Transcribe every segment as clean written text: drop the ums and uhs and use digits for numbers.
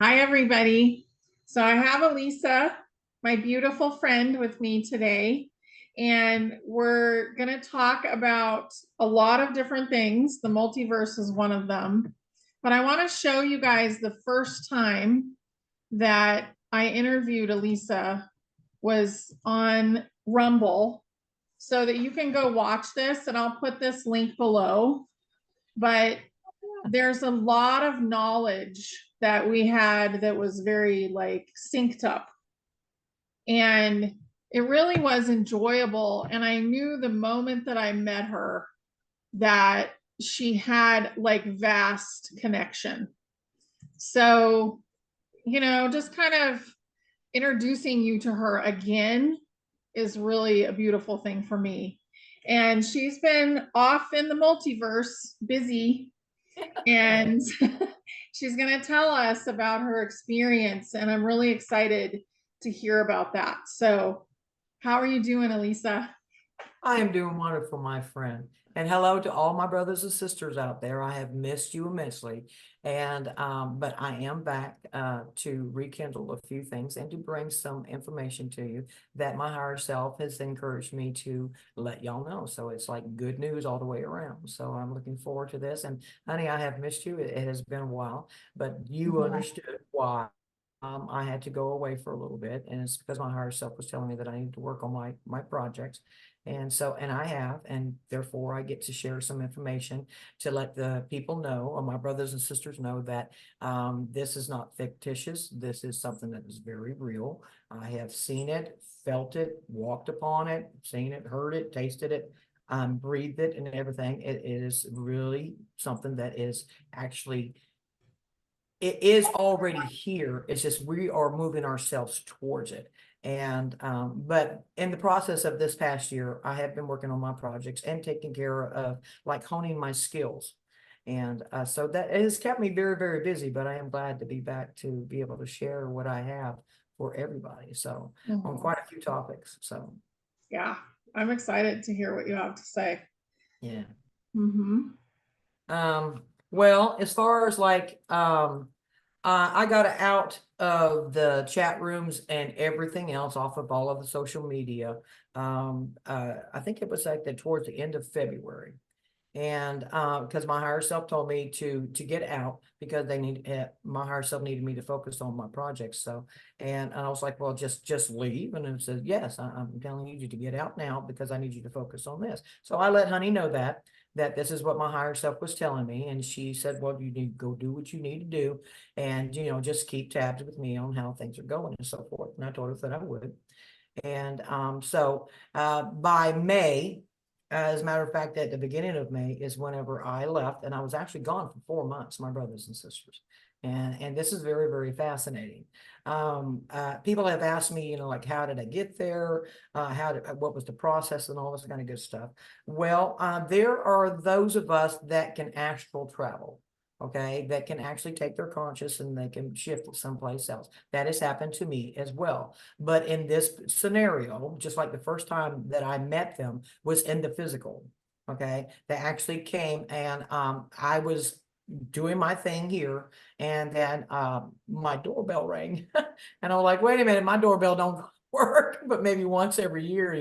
Hi, everybody. So I have Alisa, my beautiful friend, with me today, and we're going to talk about a lot of different things. The multiverse is one of them. But I want to show you guys the first time that I interviewed Alisa was on Rumble so that you can go watch this, and I'll put this link below. But there's a lot of knowledge that we had that was very like synced up, and it really was enjoyable. And I knew the moment that I met her that she had like vast connection. So, just kind of introducing you to her again is really a beautiful thing for me. And she's been off in the multiverse, busy, and she's going to tell us about her experience. And I'm really excited to hear about that. So, how are you doing, Alisa? I am doing wonderful, my friend. And hello to all my brothers and sisters out there. I have missed you immensely. And but I am back to rekindle a few things and to bring some information to you that my higher self has encouraged me to let y'all know. So it's like good news all the way around. So I'm looking forward to this. And honey, I have missed you. It has been a while, but you understood why. I had to go away for a little bit, and it's because my higher self was telling me that I need to work on my projects. And I have, and therefore I get to share some information to let the people know, or my brothers and sisters know, that this is not fictitious. This is something that is very real. I have seen it, felt it, walked upon it, seen it, heard it, tasted it, breathed it, and everything. It is really something that is actually, it is already here. It's just we are moving ourselves towards it. And but in the process of this past year, I have been working on my projects and taking care of like honing my skills. And so that has kept me very, very busy, but I am glad to be back to be able to share what I have for everybody. So on quite a few topics. So Yeah, I'm excited to hear what you have to say. yeah. Mm-hmm. Well, as far as like I got out of the chat rooms and everything else off of all of the social media. I think it was like towards the end of February. And because my higher self told me to get out because they need my higher self needed me to focus on my projects. So and I was like, well, just leave. And it said, yes, I'm telling you to get out now because I need you to focus on this. So I let honey know that this is what my higher self was telling me. And she said, well, you need to go do what you need to do. And, just keep tabs with me on how things are going and so forth. And I told her that I would. And so by May, as a matter of fact, at the beginning of May is whenever I left, and I was actually gone for 4 months, my brothers and sisters. And this is very, very fascinating. People have asked me, like, how did I get there? What was the process and all this kind of good stuff. Well, there are those of us that can astral travel. Okay, that can actually take their conscious and they can shift it someplace else. That has happened to me as well. But in this scenario, just like the first time that I met them was in the physical. Okay, they actually came and I was doing my thing here, and then my doorbell rang, and I was like, "Wait a minute, my doorbell don't work, but maybe once every year."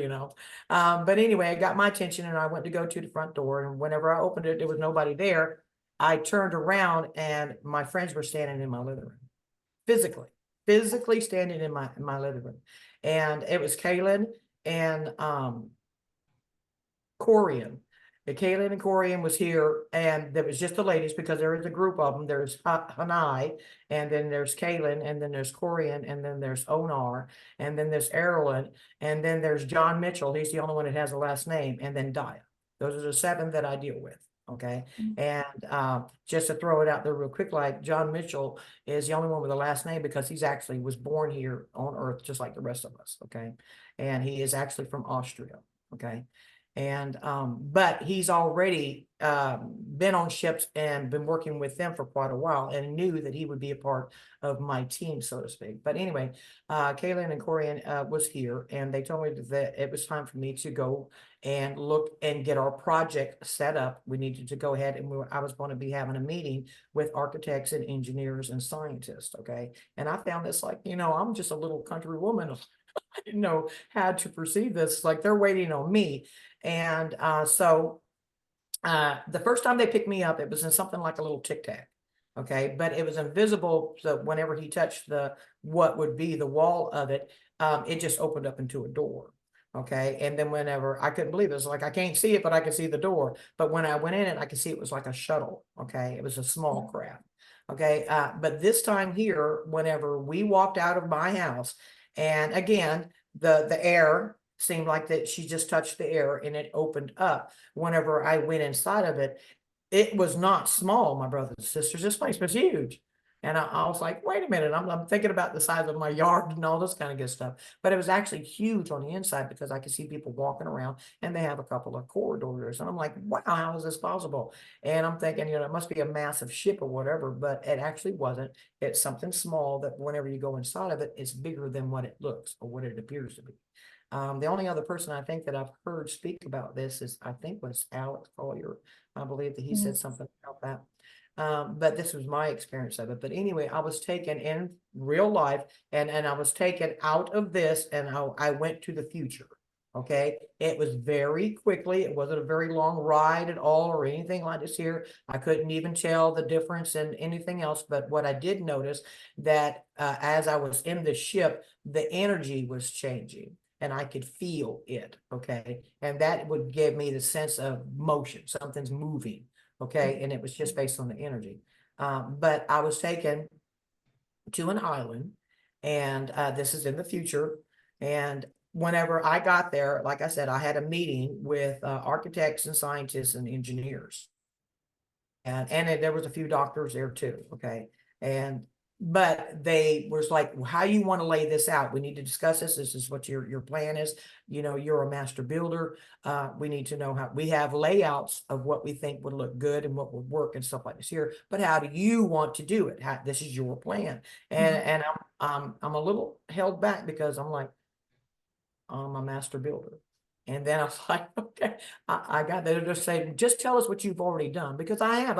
But anyway, it got my attention, and I went to go to the front door, and whenever I opened it, there was nobody there. I turned around, and my friends were standing in my living room, physically, physically standing in my living room, and it was Kaylin and Corian. Kaylin and Corian was here, and there was just the ladies because there is a group of them. There's Hanai, and then there's Kaylin, and then there's Corian, and then there's Onar, and then there's Erlen, and then there's John Mitchell. He's the only one that has a last name, and then Dia. Those are the 7 that I deal with. Okay. And just to throw it out there real quick, like John Mitchell is the only one with a last name because he's actually was born here on Earth, just like the rest of us. Okay. And he is actually from Austria. Okay. And but he's already been on ships and been working with them for quite a while, and knew that he would be a part of my team, so to speak. But anyway, Kaylin and Corian was here, and they told me that it was time for me to go and look and get our project set up. We needed to go ahead, and I was going to be having a meeting with architects and engineers and scientists. Okay. And I found this, like, I'm just a little country woman. I didn't know how to perceive this. Like, they're waiting on me. And so the first time they picked me up, it was in something like a little tic tac. Okay. But it was invisible. So whenever he touched what would be the wall of it, it just opened up into a door. Okay. And then whenever, I couldn't believe it, was like, I can't see it, but I could see the door. But when I went in it, I could see it was like a shuttle. Okay. It was a small craft. Okay. But this time here, whenever we walked out of my house, and again, the air seemed like that she just touched the air and it opened up. Whenever I went inside of it, it was not small, my brothers and sisters. This place was huge. And I was like, wait a minute, I'm thinking about the size of my yard and all this kind of good stuff. But it was actually huge on the inside, because I could see people walking around, and they have a couple of corridors. And I'm like, wow, how is this possible? And I'm thinking, it must be a massive ship or whatever, but it actually wasn't. It's something small that whenever you go inside of it, it's bigger than what it looks or what it appears to be. The only other person I think that I've heard speak about this was Alex Collier. I believe that he said something about that. But this was my experience of it. But anyway, I was taken in real life, and I was taken out of this, and I went to the future. Okay. It was very quickly. It wasn't a very long ride at all or anything like this here. I couldn't even tell the difference in anything else. But what I did notice that as I was in the ship, the energy was changing. And I could feel it. Okay. And that would give me the sense of motion. Something's moving. Okay. And it was just based on the energy. But I was taken to an island, and this is in the future. And whenever I got there, like I said, I had a meeting with architects and scientists and engineers. And there was a few doctors there too. Okay. But they was like, well, how you want to lay this out? We need to discuss this. This is what your plan is. You're a master builder. We need to know how. We have layouts of what we think would look good and what would work and stuff like this here. But how do you want to do it? This is your plan. And I'm a little held back, because I'm like, I'm a master builder. And then I was like, okay, I got there to say, just tell us what you've already done, because I've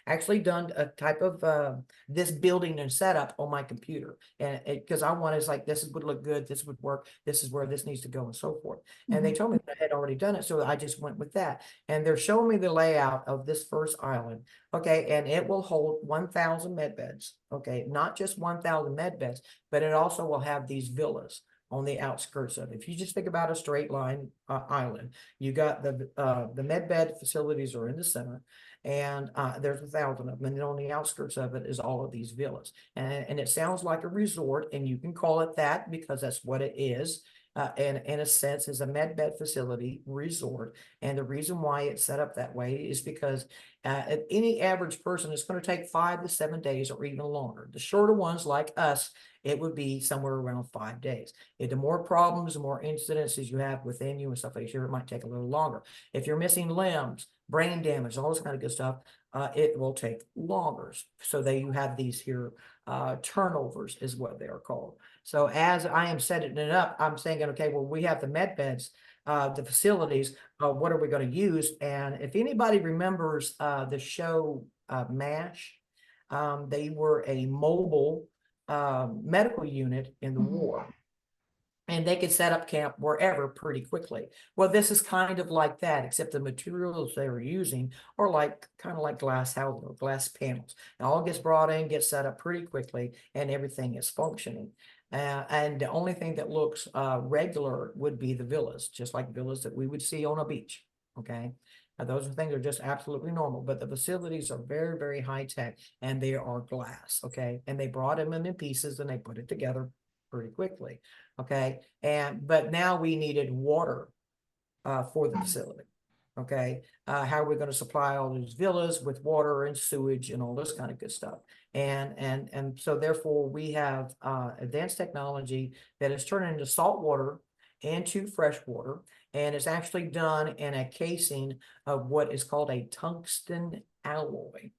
actually done a type of this building and setup on my computer. And because I wanted, it's like, this would look good, this would work, this is where this needs to go, and so forth. And they told me that I had already done it. So I just went with that. And they're showing me the layout of this first island. Okay. And it will hold 1,000 med beds. Okay. Not just 1,000 med beds, but it also will have these villas on the outskirts of it. If you just think about a straight line island, you got the med bed facilities are in the center, and there's 1,000 of them. And then on the outskirts of it is all of these villas. And it sounds like a resort, and you can call it that because that's what it is. And in a sense, is a med bed facility resort. And the reason why it's set up that way is because any average person is going to take 5 to 7 days or even longer. The shorter ones, like us, it would be somewhere around 5 days. If the more problems, the more incidences you have within you and stuff like that, it might take a little longer. If you're missing limbs, brain damage, all this kind of good stuff, it will take longer. So you have these here turnovers is what they are called. So as I am setting it up, I'm thinking, okay, well, we have the med beds, the facilities, what are we going to use? And if anybody remembers the show MASH, they were a mobile medical unit in the war. And they could set up camp wherever pretty quickly. Well, this is kind of like that, except the materials they were using are kind of like glass houses or glass panels. It all gets brought in, gets set up pretty quickly, and everything is functioning. And the only thing that looks regular would be the villas, just like villas that we would see on a beach. Okay. Those things are just absolutely normal, but the facilities are very, very high tech, and they are glass. Okay. And they brought them in pieces, and they put it together pretty quickly. Okay. But now we needed water for the facility. Okay. How are we going to supply all these villas with water and sewage and all this kind of good stuff? And so therefore we have advanced technology that is turning into salt water into fresh water. and it's actually done in a casing of what is called a tungsten alloy.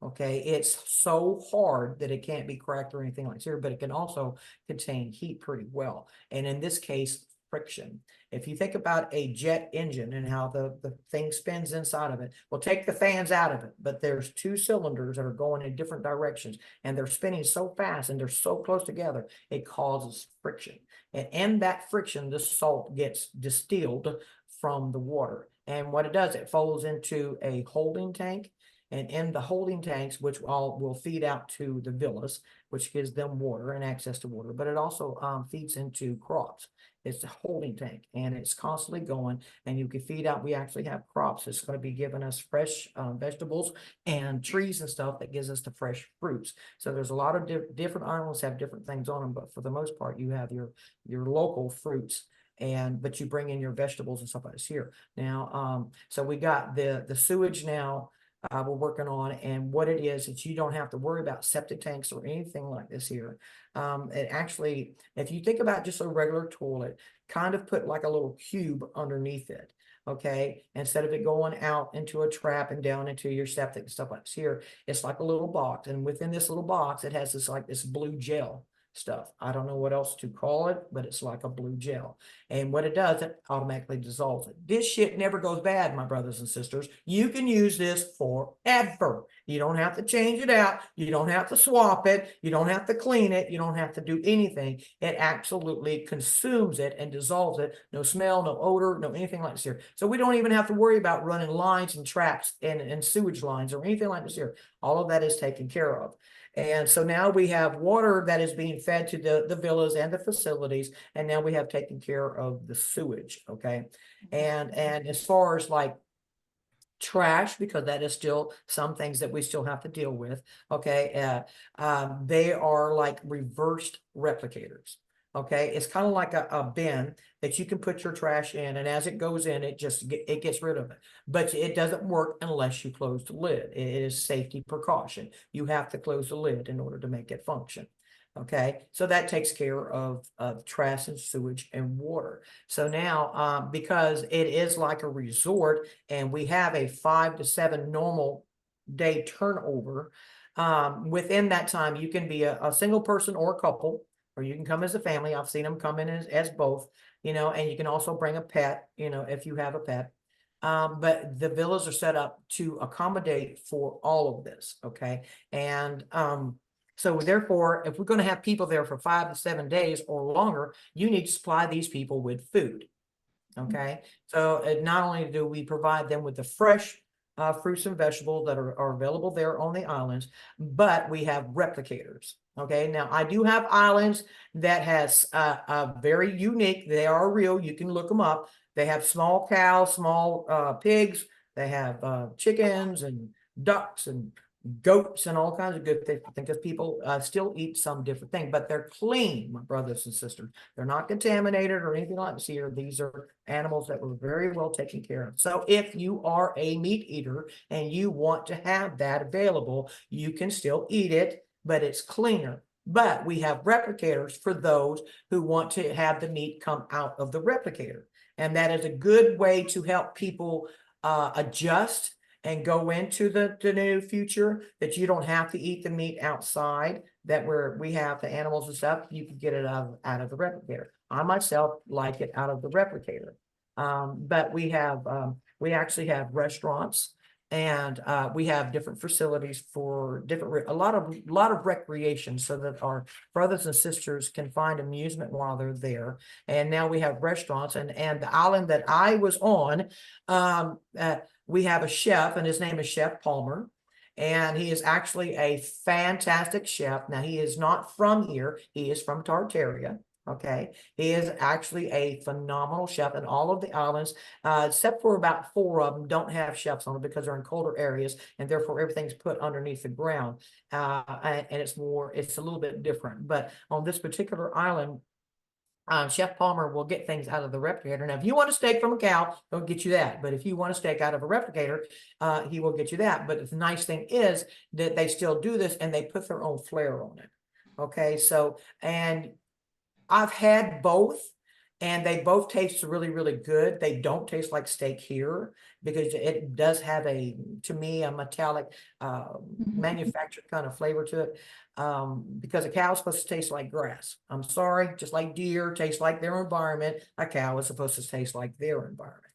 Okay, it's so hard that it can't be cracked or anything like that, but it can also contain heat pretty well. And in this case, friction. If you think about a jet engine and how the thing spins inside of it, we'll take the fans out of it, but there's two cylinders that are going in different directions and they're spinning so fast and they're so close together, it causes friction. And in that friction, the salt gets distilled from the water. And what it does, it falls into a holding tank. And in the holding tanks, which all will feed out to the villas, which gives them water and access to water, but it also feeds into crops. It's a holding tank and it's constantly going, and you can feed out. We actually have crops. It's going to be giving us fresh vegetables and trees and stuff that gives us the fresh fruits. So there's a lot of different islands have different things on them, but for the most part, you have your local fruits, but you bring in your vegetables and stuff like this here. Now, so we got the sewage now. We're working on, and what it is you don't have to worry about septic tanks or anything like this here. It actually, if you think about just a regular toilet, kind of put like a little cube underneath it. Okay, instead of it going out into a trap and down into your septic and stuff like this here, it's like a little box, and within this little box, it has this blue gel stuff. I don't know what else to call it, but it's like a blue gel. And what it does, it automatically dissolves it. This shit never goes bad, my brothers and sisters. You can use this forever. You don't have to change it out. You don't have to swap it. You don't have to clean it. You don't have to do anything. It absolutely consumes it and dissolves it. No smell, no odor, no anything like this here. So we don't even have to worry about running lines and traps and sewage lines or anything like this here. All of that is taken care of. And so now we have water that is being fed to the villas and the facilities, and now we have taken care of the sewage. Okay, and as far as like trash, because that is still some things that we still have to deal with. Okay, they are like reversed replicators. Okay, it's kind of like a bin that you can put your trash in, and as it goes in, it gets rid of it. But it doesn't work unless you close the lid. It is safety precaution. You have to close the lid in order to make it function. Okay, so that takes care of trash and sewage and water. So now, because it is like a resort, and we have a 5 to 7 normal day turnover, within that time, you can be a single person or a couple, or you can come as a family. I've seen them come in as both, and you can also bring a pet, if you have a pet. But the villas are set up to accommodate for all of this. Okay. And, so therefore, if we're going to have people there for 5 to 7 days or longer, you need to supply these people with food. Okay. So not only do we provide them with the fresh fruits and vegetables that are available there on the islands, but we have replicators. Okay. Now I do have islands that has very unique. They are real. You can look them up. They have small cows, small pigs. They have chickens and ducks and goats and all kinds of good things, because people still eat some different thing, but they're clean, my brothers and sisters. They're not contaminated or anything like this here. These are animals that were very well taken care of. So if you are a meat eater and you want to have that available, you can still eat it, but it's cleaner. But we have replicators for those who want to have the meat come out of the replicator. And that is a good way to help people adjust and go into the new future, that you don't have to eat the meat outside, that we have the animals and stuff. You can get it out of the replicator. I myself like it out of the replicator. But we actually have restaurants, and we have different facilities for a lot of recreation, so that our brothers and sisters can find amusement while they're there. And now we have restaurants, and the island that I was on, we have a chef, and his name is Chef Palmer, and he is actually a fantastic chef. Now, he is not from here. He is from Tartaria. Okay. He is actually a phenomenal chef, and all of the islands, except for about 4 of them, don't have chefs on it because they're in colder areas, and therefore everything's put underneath the ground. And it's a little bit different. But on this particular island, Chef Palmer will get things out of the replicator. Now, if you want a steak from a cow, he'll get you that. But if you want a steak out of a replicator, he will get you that. But the nice thing is that they still do this, and they put their own flair on it. Okay, so, and I've had both, and they both taste really, really good. They don't taste like steak here because it does have to me, a metallic manufactured kind of flavor to it. Because a cow is supposed to taste like grass. I'm sorry, just like deer taste like their environment, a cow is supposed to taste like their environment.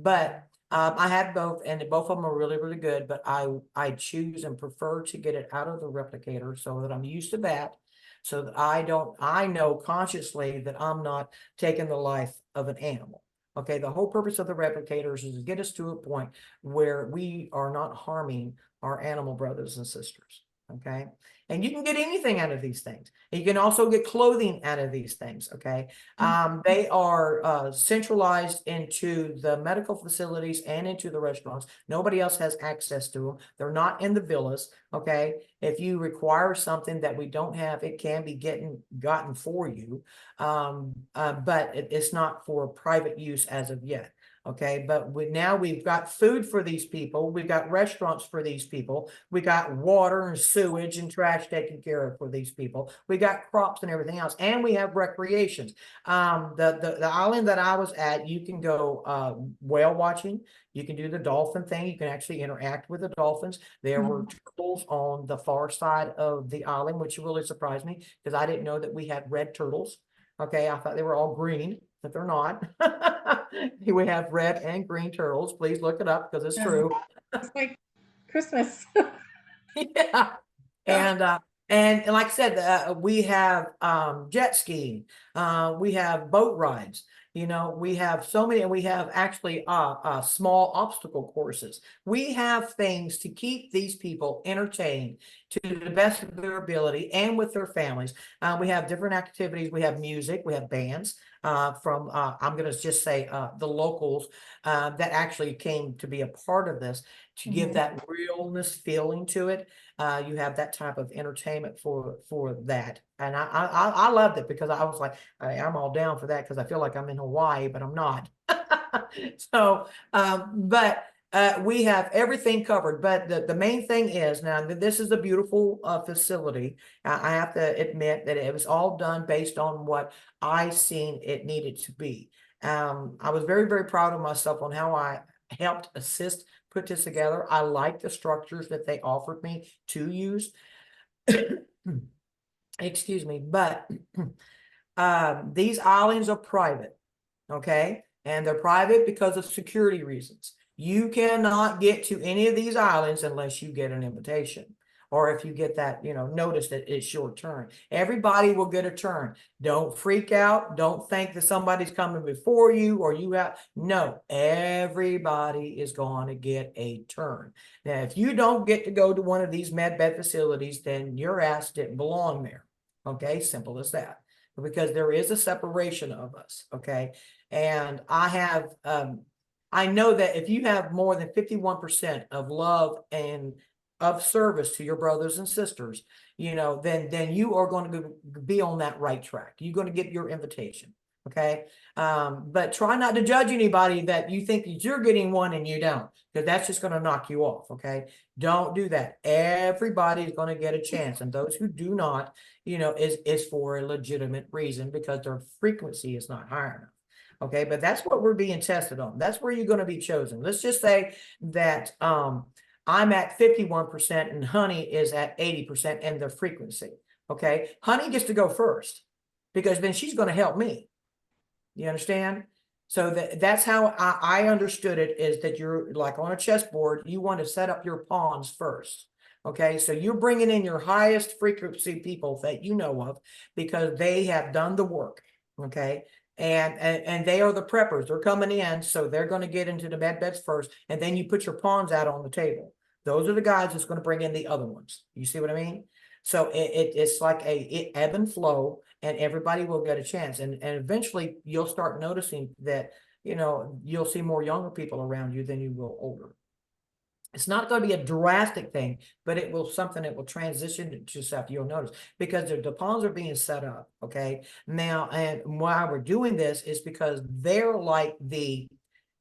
But I had both, and both of them are really, really good, but I choose and prefer to get it out of the replicator so that I'm used to that. So that I know consciously that I'm not taking the life of an animal. Okay, the whole purpose of the replicators is to get us to a point where we are not harming our animal brothers and sisters. Okay, and you can get anything out of these things. You can also get clothing out of these things. Okay, they are centralized into the medical facilities and into the restaurants. Nobody else has access to them. They're not in the villas. Okay, if you require something that we don't have, it can be gotten for you, but it's not for private use as of yet. Okay, but now we've got food for these people. We've got restaurants for these people. We got water and sewage and trash taken care of for these people. We got crops and everything else, and we have recreations. The island that I was at, you can go whale watching. You can do the dolphin thing. You can actually interact with the dolphins. There were turtles on the far side of the island, which really surprised me because I didn't know that we had red turtles. Okay, I thought they were all green, but they're not. We have red and green turtles. Please look it up because it's true. It's like Christmas. Yeah. And like I said, we have jet skiing, we have boat rides, we have so many, and we have actually small obstacle courses. We have things to keep these people entertained to the best of their ability and with their families. We have different activities. We have music, we have bands from I'm going to just say the locals that actually came to be a part of this to give that realness feeling to it. You have that type of entertainment for that, and I loved it because I was like, I'm all down for that because I feel like I'm in Hawaii, but I'm not. So, but we have everything covered. But the main thing is now that this is a beautiful facility. I have to admit that it was all done based on what I seen it needed to be. I was very, very proud of myself on how I helped assist put this together. I like the structures that they offered me to use. Excuse me, but these islands are private, okay? And they're private because of security reasons. You cannot get to any of these islands unless you get an invitation. Or if you get that, notice that it's your turn. Everybody will get a turn. Don't freak out. Don't think that somebody's coming before you or you have. No, everybody is going to get a turn. Now, if you don't get to go to one of these med bed facilities, then your ass didn't belong there. Okay, simple as that. Because there is a separation of us. Okay, and I know that if you have more than 51% of love and of service to your brothers and sisters, then you are going to be on that right track. You're going to get your invitation. Okay. But try not to judge anybody that you think that you're getting one and you don't, because that's just going to knock you off. Okay. Don't do that. Everybody is going to get a chance. And those who do not, is for a legitimate reason because their frequency is not high enough. Okay. But that's what we're being tested on. That's where you're going to be chosen. Let's just say that, I'm at 51% and Honey is at 80% in the frequency. Okay. Honey gets to go first because then she's going to help me. You understand? So that's how I understood it, is that you're like on a chessboard, you want to set up your pawns first. Okay. So you're bringing in your highest frequency people that you know of because they have done the work. Okay. And they are the preppers. They're coming in. So they're going to get into the med beds first. And then you put your pawns out on the table. Those are the guys that's going to bring in the other ones. You see what I mean? So it's like it ebb and flow, and everybody will get a chance. And eventually you'll start noticing that, you'll see more younger people around you than you will older. It's not going to be a drastic thing, but it will something that will transition to stuff you'll notice because the pawns are being set up. Okay. Now, and why we're doing this is because they're like the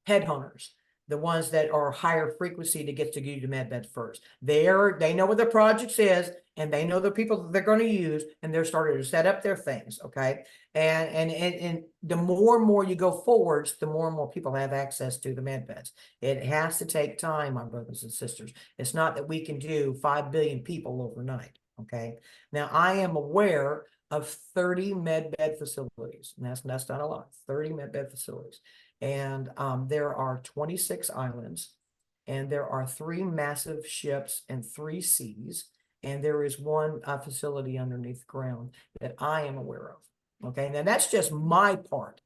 headhunters. the ones that are higher frequency to get to give you the med bed first. They know what the project is, and they know the people that they're going to use, and they're starting to set up their things. Okay. And the more and more you go forwards, the more and more people have access to the med beds. It has to take time, my brothers and sisters. It's not that we can do 5 billion people overnight. Okay. Now I am aware of 30 med bed facilities, and that's not a lot. 30 med bed facilities. And there are 26 islands, and there are 3 massive ships and 3 seas, and there is one facility underneath the ground that I am aware of. Okay, now that's just my part.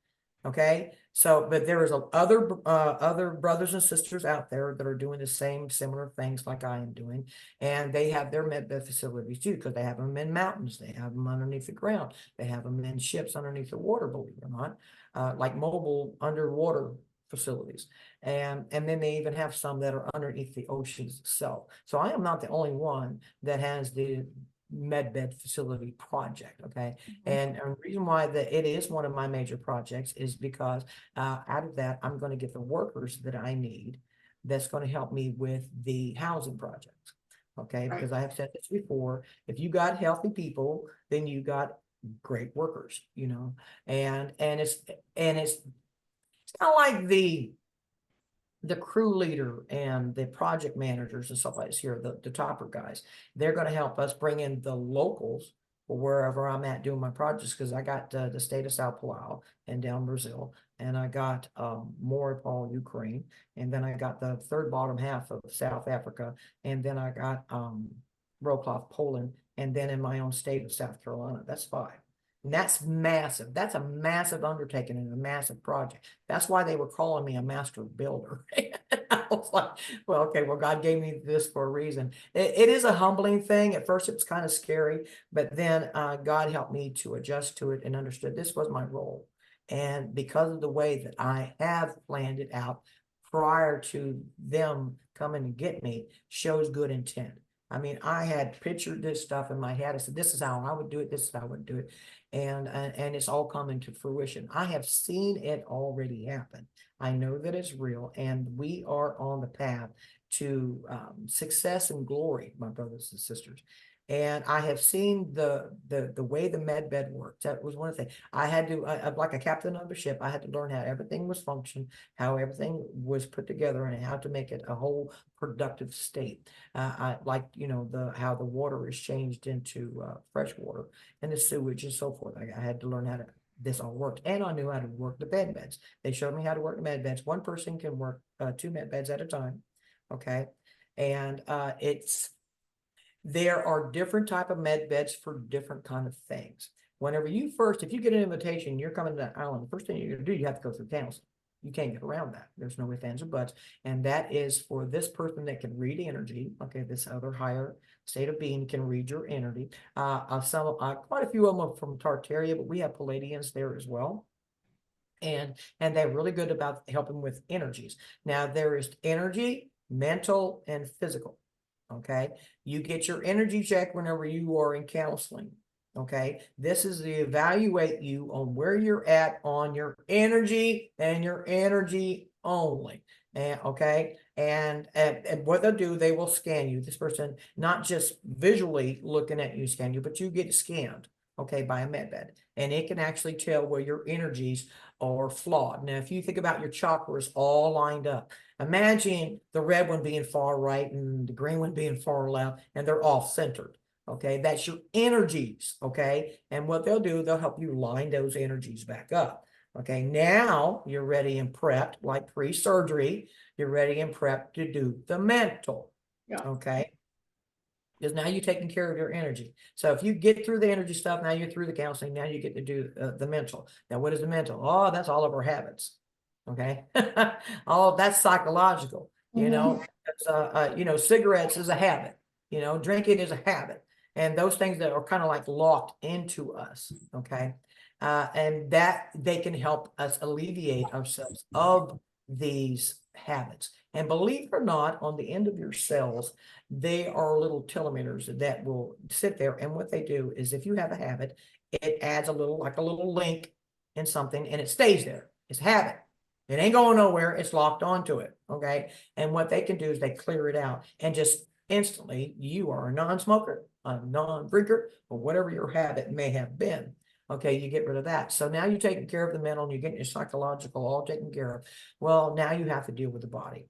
Okay, so but there is other brothers and sisters out there that are doing the same similar things like I am doing, and they have their medbed facilities too, because they have them in mountains, they have them underneath the ground, they have them in ships underneath the water, believe it or not, like mobile underwater facilities, and then they even have some that are underneath the oceans itself. So I am not the only one that has the medbed facility project. Okay. And the reason why that it is one of my major projects is because out of that, I'm going to get the workers that I need that's going to help me with the housing projects. Okay. Because I have said this before, if you got healthy people, then you got great workers, you know, and it's kind of like the crew leader and the project managers and stuff like this here, the topper guys. They're going to help us bring in the locals for wherever I'm at doing my projects, because I got the state of Sao Paulo and down Brazil, and I got Mariupol, Ukraine, and then I got the third bottom half of South Africa, and then I got Wrocław, Poland, and then in my own state of South Carolina. That's 5. And that's massive. That's a massive undertaking and a massive project. That's why they were calling me a master builder. I was like, well, okay, well, God gave me this for a reason. It is a humbling thing. At first, it was kind of scary, but then God helped me to adjust to it and understood this was my role. And because of the way that I have planned it out prior to them coming to get me, shows good intent. I mean, I had pictured this stuff in my head. I said, this is how I would do it. This is how I would do it. And it's all coming to fruition. I have seen it already happen. I know that it's real, and we are on the path to success and glory, my brothers and sisters. And I have seen the way the med bed works. That was one of the things I had to, like a captain of a ship, I had to learn how everything was functioned, how everything was put together, and how to make it a whole productive state. I like, you know, how the water is changed into fresh water and the sewage and so forth. I had to learn how to this all worked, and I knew how to work the bed beds. They showed me how to work the med beds. One person can work 2 med beds at a time. Okay, and there are different type of med beds for different kind of things. Whenever if you get an invitation, you're coming to that island, the first thing you're gonna do, you have to go through counseling. You can't get around that. There's no ifs, ands, or buts. And that is for this person that can read energy. Okay, this other higher state of being can read your energy. Quite a few of them are from Tartaria, but we have Palladians there as well. And they're really good about helping with energies. Now, there is energy, mental, and physical. Okay, you get your energy check whenever you are in counseling. Okay, this is to evaluate you on where you're at on your energy and your energy only. And okay, and what they'll do, they will scan you. This person, not just visually looking at you, scan you, but you get scanned, okay, by a medbed, and it can actually tell where your energies are flawed. Now, if you think about your chakras all lined up, imagine the red one being far right and the green one being far left, and they're off centered. Okay, that's your energies. Okay, and what they'll do, they'll help you line those energies back up. Okay, now you're ready and prepped, like pre-surgery, you're ready and prepped to do the mental. Yeah. Okay, because now you're taking care of your energy. So if you get through the energy stuff, now you're through the counseling, now you get to do the mental. Now, what is the mental? Oh, that's all of our habits. Okay, all that's psychological. You know, you know, cigarettes is a habit. You know, drinking is a habit, and those things that are kind of like locked into us. Okay, and that they can help us alleviate ourselves of these habits. And believe it or not, on the end of your cells, they are little telomeres that will sit there. And what they do is, if you have a habit, it adds a little, like a little link in something, and it stays there. It's a habit. It ain't going nowhere. It's locked onto it. Okay. And what they can do is they clear it out and just instantly you are a non-smoker, a non-drinker, or whatever your habit may have been. Okay, you get rid of that. So now you're taking care of the mental and you're getting your psychological all taken care of. Well, now you have to deal with the body.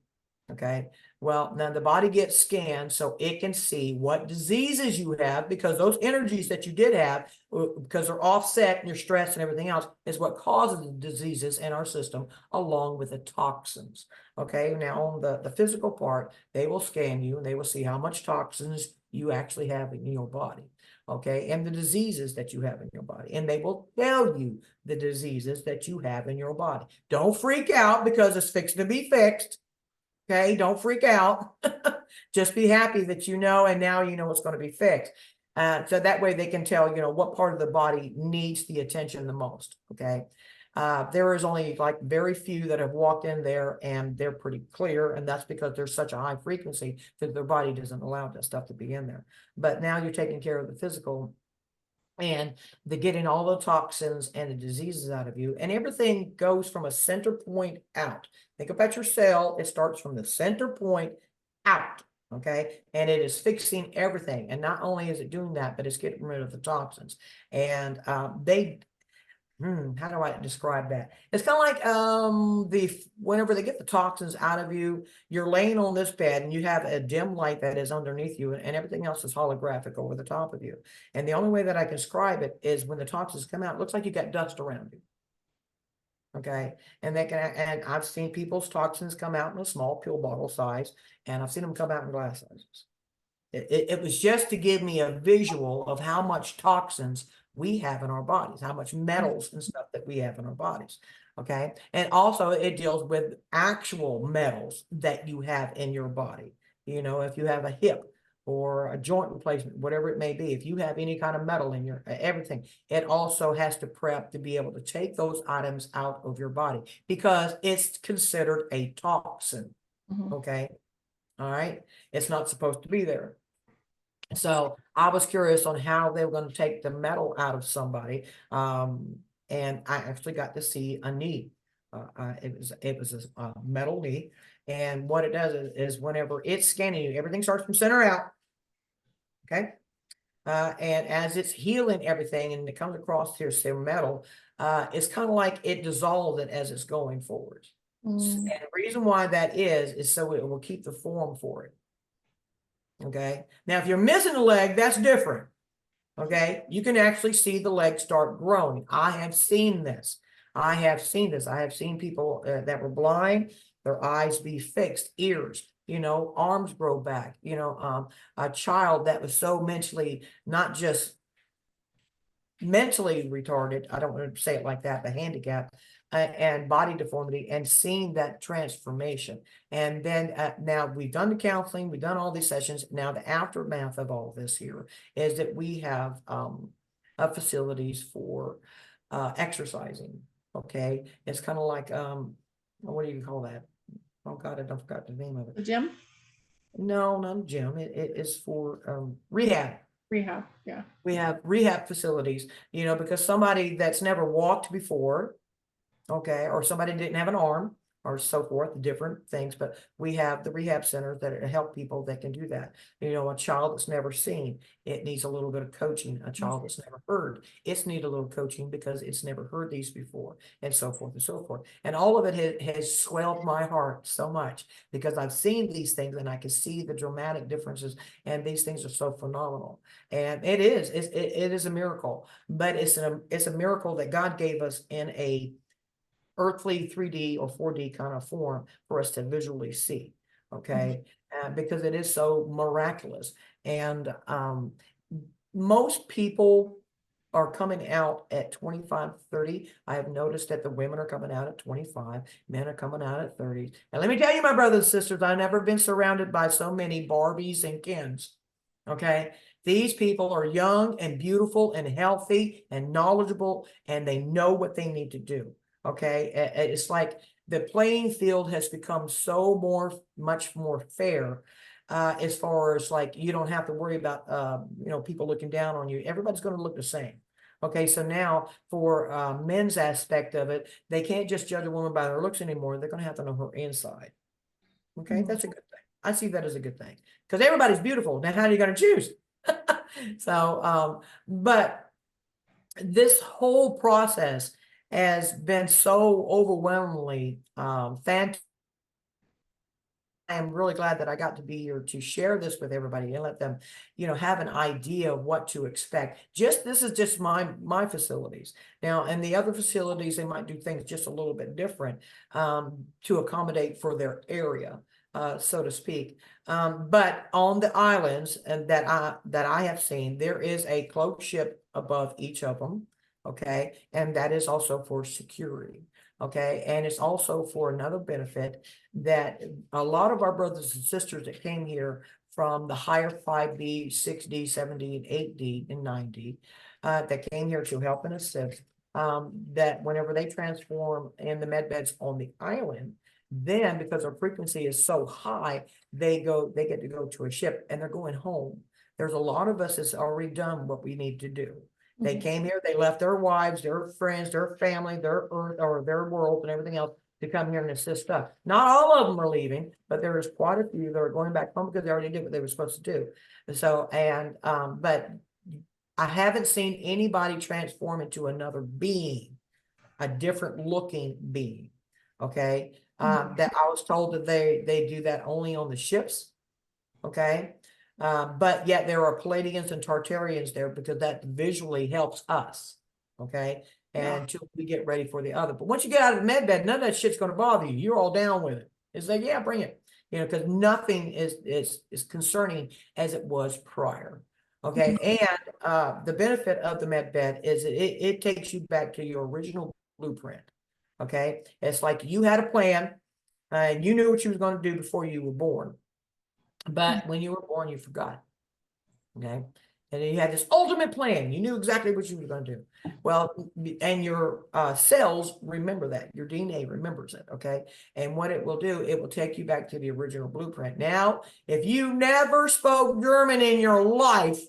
Okay. Well, now the body gets scanned so it can see what diseases you have, because those energies that you did have, because they're offset and your stress and everything else, is what causes the diseases in our system, along with the toxins. Okay. Now on the physical part, they will scan you and they will see how much toxins you actually have in your body. Okay. And the diseases that you have in your body. And they will tell you the diseases that you have in your body. Don't freak out because it's fixing to be fixed. Okay, don't freak out. Just be happy that you know, and now you know it's going to be fixed. So that way they can tell, what part of the body needs the attention the most. Okay. There is only like very few that have walked in there and they're pretty clear. And that's because there's such a high frequency that their body doesn't allow that stuff to be in there. But now you're taking care of the physical and the getting all the toxins and the diseases out of you, and everything goes from a center point out. Think about your cell. It starts from the center point out. Okay. And it is fixing everything. And not only is it doing that, but it's getting rid of the toxins. And how do I describe that? It's kind of like whenever they get the toxins out of you, you're laying on this bed and you have a dim light that is underneath you, and everything else is holographic over the top of you. And the only way that I can describe it is when the toxins come out, it looks like you got dust around you. Okay. And and I've seen people's toxins come out in a small pill bottle size, and I've seen them come out in glass sizes. It was just to give me a visual of how much toxins we have in our bodies, how much metals and stuff that we have in our bodies. Okay. And also it deals with actual metals that you have in your body. If you have a hip or a joint replacement, whatever it may be, if you have any kind of metal in your everything, it also has to prep to be able to take those items out of your body because it's considered a toxin. Okay. All right. It's not supposed to be there. So I was curious on how they were going to take the metal out of somebody. And I actually got to see a knee. It was a metal knee. And what it does is whenever it's scanning you, everything starts from center out. Okay. And as it's healing everything and it comes across here, say metal, it's kind of like it dissolves it as it's going forward. And the reason why that is so it will keep the form for it. Okay. Now, if you're missing a leg, that's different. Okay. You can actually see the leg start growing. I have seen this. I have seen people that were blind, their eyes be fixed, ears, arms grow back, a child that was so mentally, not just mentally retarded, I don't want to say it like that, but handicapped, and body deformity, and seeing that transformation. And then now we've done the counseling, we've done all these sessions. Now the aftermath of all this here is that we have facilities for exercising. Okay. It's kind of like, what do you call that? Oh God, I don't forgot the name of it. The gym? No, not a gym. It is for rehab. Rehab. Yeah. We have rehab facilities, because somebody that's never walked before, okay, or somebody didn't have an arm or so forth, different things, but we have the rehab centers that help people that can do that. A child that's never seen, it needs a little bit of coaching. A child that's never heard, it's need a little coaching because it's never heard these before, and so forth and so forth. And all of it has swelled my heart so much because I've seen these things and I can see the dramatic differences, and these things are so phenomenal. And it is a miracle, but it's a miracle that God gave us in a earthly 3D or 4D kind of form for us to visually see. Okay. Because it is so miraculous. And most people are coming out at 25, 30. I have noticed that the women are coming out at 25, men are coming out at 30. And let me tell you, my brothers and sisters, I've never been surrounded by so many Barbies and Kens. Okay. These people are young and beautiful and healthy and knowledgeable, and they know what they need to do. Okay. It's like the playing field has become much more fair, as far as like, you don't have to worry about, people looking down on you. Everybody's going to look the same. Okay, so now for men's aspect of it, they can't just judge a woman by their looks anymore. They're going to have to know her inside. Okay, that's a good thing. I see that as a good thing because everybody's beautiful. Now, how are you going to choose? So, but this whole process has been so overwhelmingly fantastic. I am really glad that I got to be here to share this with everybody and let them, have an idea of what to expect. This is just my facilities. Now, and the other facilities, they might do things just a little bit different to accommodate for their area, so to speak. But on the islands and that I have seen, there is a cloaked ship above each of them. Okay, and that is also for security. Okay, and it's also for another benefit that a lot of our brothers and sisters that came here from the higher 5D, 6D, 7D, and 8D, and 9D that came here to help and assist, that whenever they transform in the med beds on the island, then because our frequency is so high, they get to go to a ship and they're going home. There's a lot of us that's already done what we need to do. They came here, they left their wives, their friends, their family, their earth, or their world and everything else to come here and assist us. Not all of them are leaving, but there is quite a few that are going back home because they already did what they were supposed to do. So, but I haven't seen anybody transform into another being, a different looking being. Okay. That I was told that they do that only on the ships. Okay. But yet there are Palladians and Tartarians there because that visually helps us. Okay. And until we get ready for the other. But once you get out of the med bed, none of that shit's going to bother you. You're all down with it. It's like, yeah, bring it. Because nothing is concerning as it was prior. Okay. And the benefit of the med bed is it takes you back to your original blueprint. Okay. It's like you had a plan and you knew what you was going to do before you were born. But when you were born, you forgot. Okay. And then you had this ultimate plan. You knew exactly what you were going to do. Well, and your cells remember that. Your DNA remembers it. Okay. And what it will do, it will take you back to the original blueprint. Now, if you never spoke German in your life,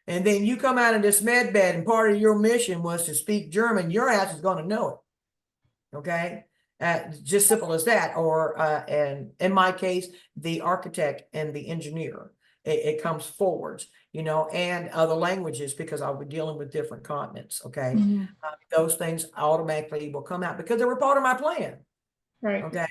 and then you come out of this med bed and part of your mission was to speak German, your ass is going to know it. Okay. Just simple as that. Or, and in my case, the architect and the engineer, it comes forwards, and other languages because I'll be dealing with different continents. Okay. Those things automatically will come out because they were part of my plan. Right. Okay.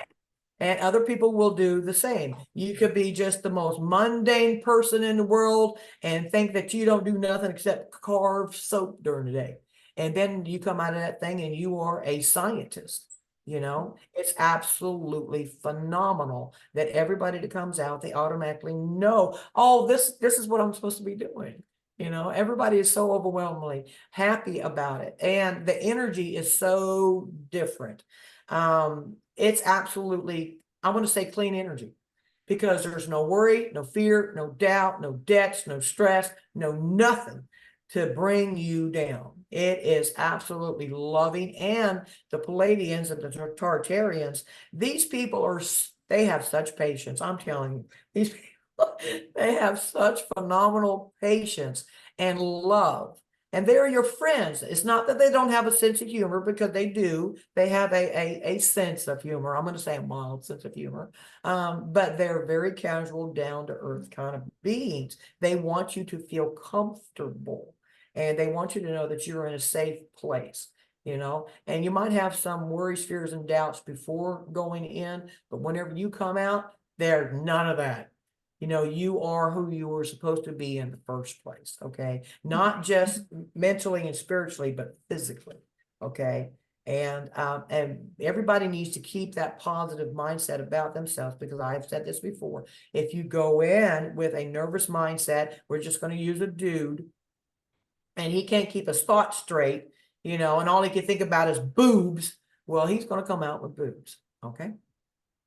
And other people will do the same. You could be just the most mundane person in the world and think that you don't do nothing except carve soap during the day. And then you come out of that thing and you are a scientist. It's absolutely phenomenal that everybody that comes out, they automatically know, oh, this is what I'm supposed to be doing. Everybody is so overwhelmingly happy about it. And the energy is so different. It's absolutely, I want to say clean energy because there's no worry, no fear, no doubt, no debts, no stress, no nothing to bring you down. It is absolutely loving. And the Palladians and the Tartarians, these people they have such patience. I'm telling you, these people, they have such phenomenal patience and love. And they're your friends. It's not that they don't have a sense of humor because they do. They have a sense of humor. I'm going to say a mild sense of humor. But they're very casual, down to earth kind of beings. They want you to feel comfortable. And they want you to know that you're in a safe place, and you might have some worries, fears, and doubts before going in, but whenever you come out, there's none of that. You are who you were supposed to be in the first place. Okay. Not just mentally and spiritually, but physically. Okay. And everybody needs to keep that positive mindset about themselves because I've said this before. If you go in with a nervous mindset, we're just going to use a dude and he can't keep his thoughts straight, and all he can think about is boobs. Well, he's going to come out with boobs. Okay.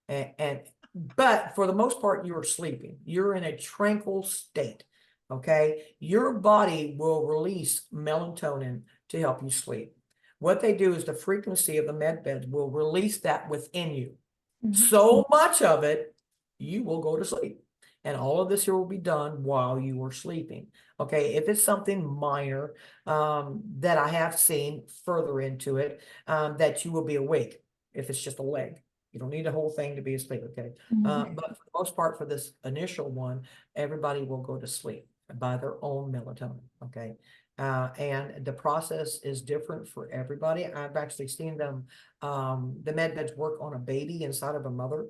But for the most part, you're sleeping. You're in a tranquil state. Okay. Your body will release melatonin to help you sleep. What they do is the frequency of the med beds will release that within you. So much of it, you will go to sleep. And all of this here will be done while you are sleeping. Okay, if it's something minor that I have seen further into it, that you will be awake. If it's just a leg, you don't need the whole thing to be asleep. Okay, but for the most part, for this initial one, everybody will go to sleep by their own melatonin. Okay, and the process is different for everybody. I've actually seen them, the med beds work on a baby inside of a mother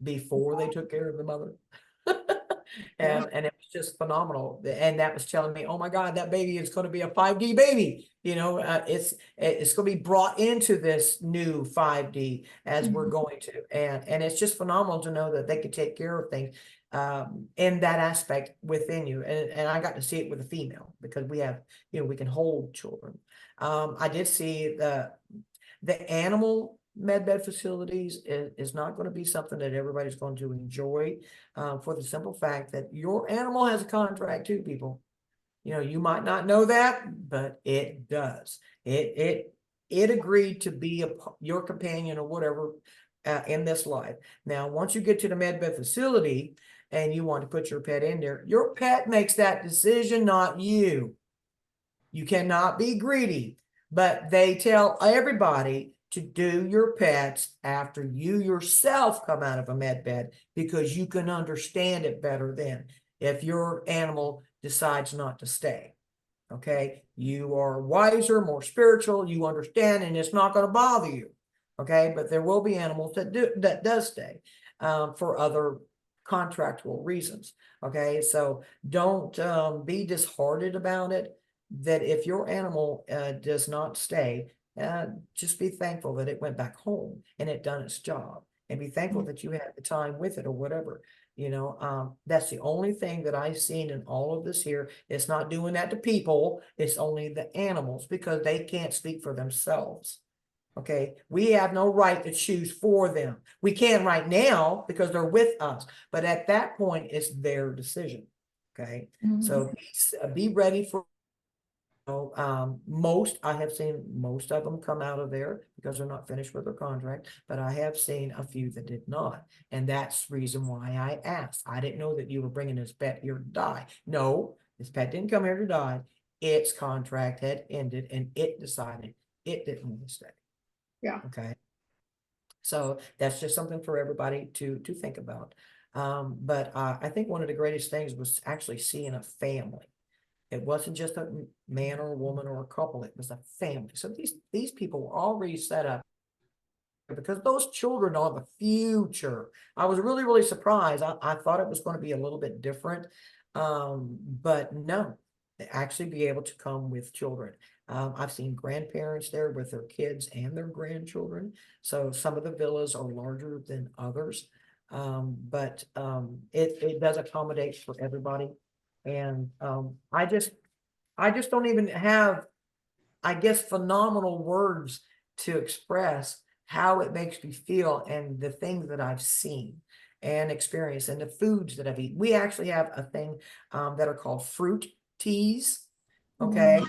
before they took care of the mother. And it was just phenomenal. And that was telling me, oh my God, that baby is going to be a 5D baby. You know, it's going to be brought into this new 5D as we're going to. And it's just phenomenal to know that they could take care of things in that aspect within you. And I got to see it with a female because we have, you know, we can hold children. I did see the animal medbed facilities is not going to be something that everybody's going to enjoy, for the simple fact that your animal has a contract too, people. You know, you might not know that, but it does. It agreed to be your companion or whatever in this life. Now, once you get to the medbed facility and you want to put your pet in there, your pet makes that decision, not you. You cannot be greedy, but they tell everybody to do your pets after you yourself come out of a med bed, because you can understand it better then if your animal decides not to stay. Okay, you are wiser, more spiritual, you understand, and it's not going to bother you. Okay, but there will be animals that does stay for other contractual reasons. Okay, so don't be disheartened about it. That if your animal does not stay, just be thankful that it went back home and it done its job, and be thankful that you had the time with it or whatever. You know, that's the only thing that I've seen in all of this here. It's not doing that to people. It's only the animals, because they can't speak for themselves. Okay, we have no right to choose for them. We can right now because they're with us, but at that point, it's their decision. Okay, so be ready for. Most I have seen most of them come out of there because they're not finished with their contract, but I have seen a few that did not, and that's the reason why I asked. I didn't know that you were bringing this pet here to die. No, this pet didn't come here to die. Its contract had ended, and it decided it didn't want to stay. Yeah. Okay. So that's just something for everybody to think about. But I think one of the greatest things was actually seeing a family. It wasn't just a man or a woman or a couple, it was a family. So these people were already set up, because those children are the future. I was really, really surprised. I thought it was going to be a little bit different. But no, they actually be able to come with children. I've seen grandparents there with their kids and their grandchildren. So some of the villas are larger than others. But it does accommodate for everybody. And I just don't even have, I guess, phenomenal words to express how it makes me feel and the things that I've seen and experienced and the foods that I've eaten. We actually have a thing that are called fruit teas. Okay.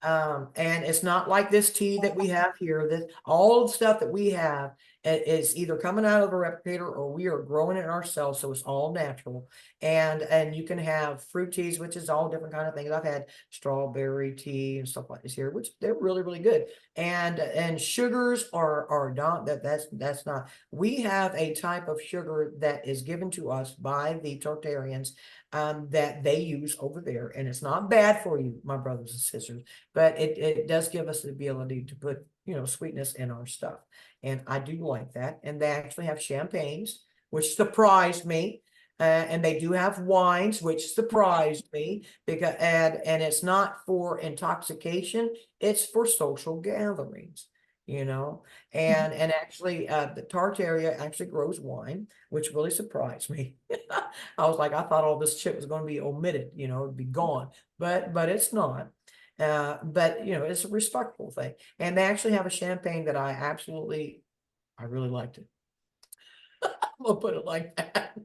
And it's not like this tea that we have here. That all the stuff that we have is either coming out of a replicator or we are growing it ourselves, so it's all natural. And you can have fruit teas, which is all different kind of things. I've had strawberry tea and stuff like this here, which they're really, really good. And sugars are not that's not. We have a type of sugar that is given to us by the Tartarians that they use over there, and it's not bad for you, my brothers and sisters, but it does give us the ability to put, you know, sweetness in our stuff, and I do like that. And they actually have champagnes, which surprised me, and they do have wines, which surprised me, because and it's not for intoxication, it's for social gatherings, you know. And actually the Tartaria actually grows wine, which really surprised me. I was like, I thought all this shit was going to be omitted, you know, it'd be gone, but it's not. But you know, it's a respectful thing. And they actually have a champagne that I really liked it. I'm gonna put it like that.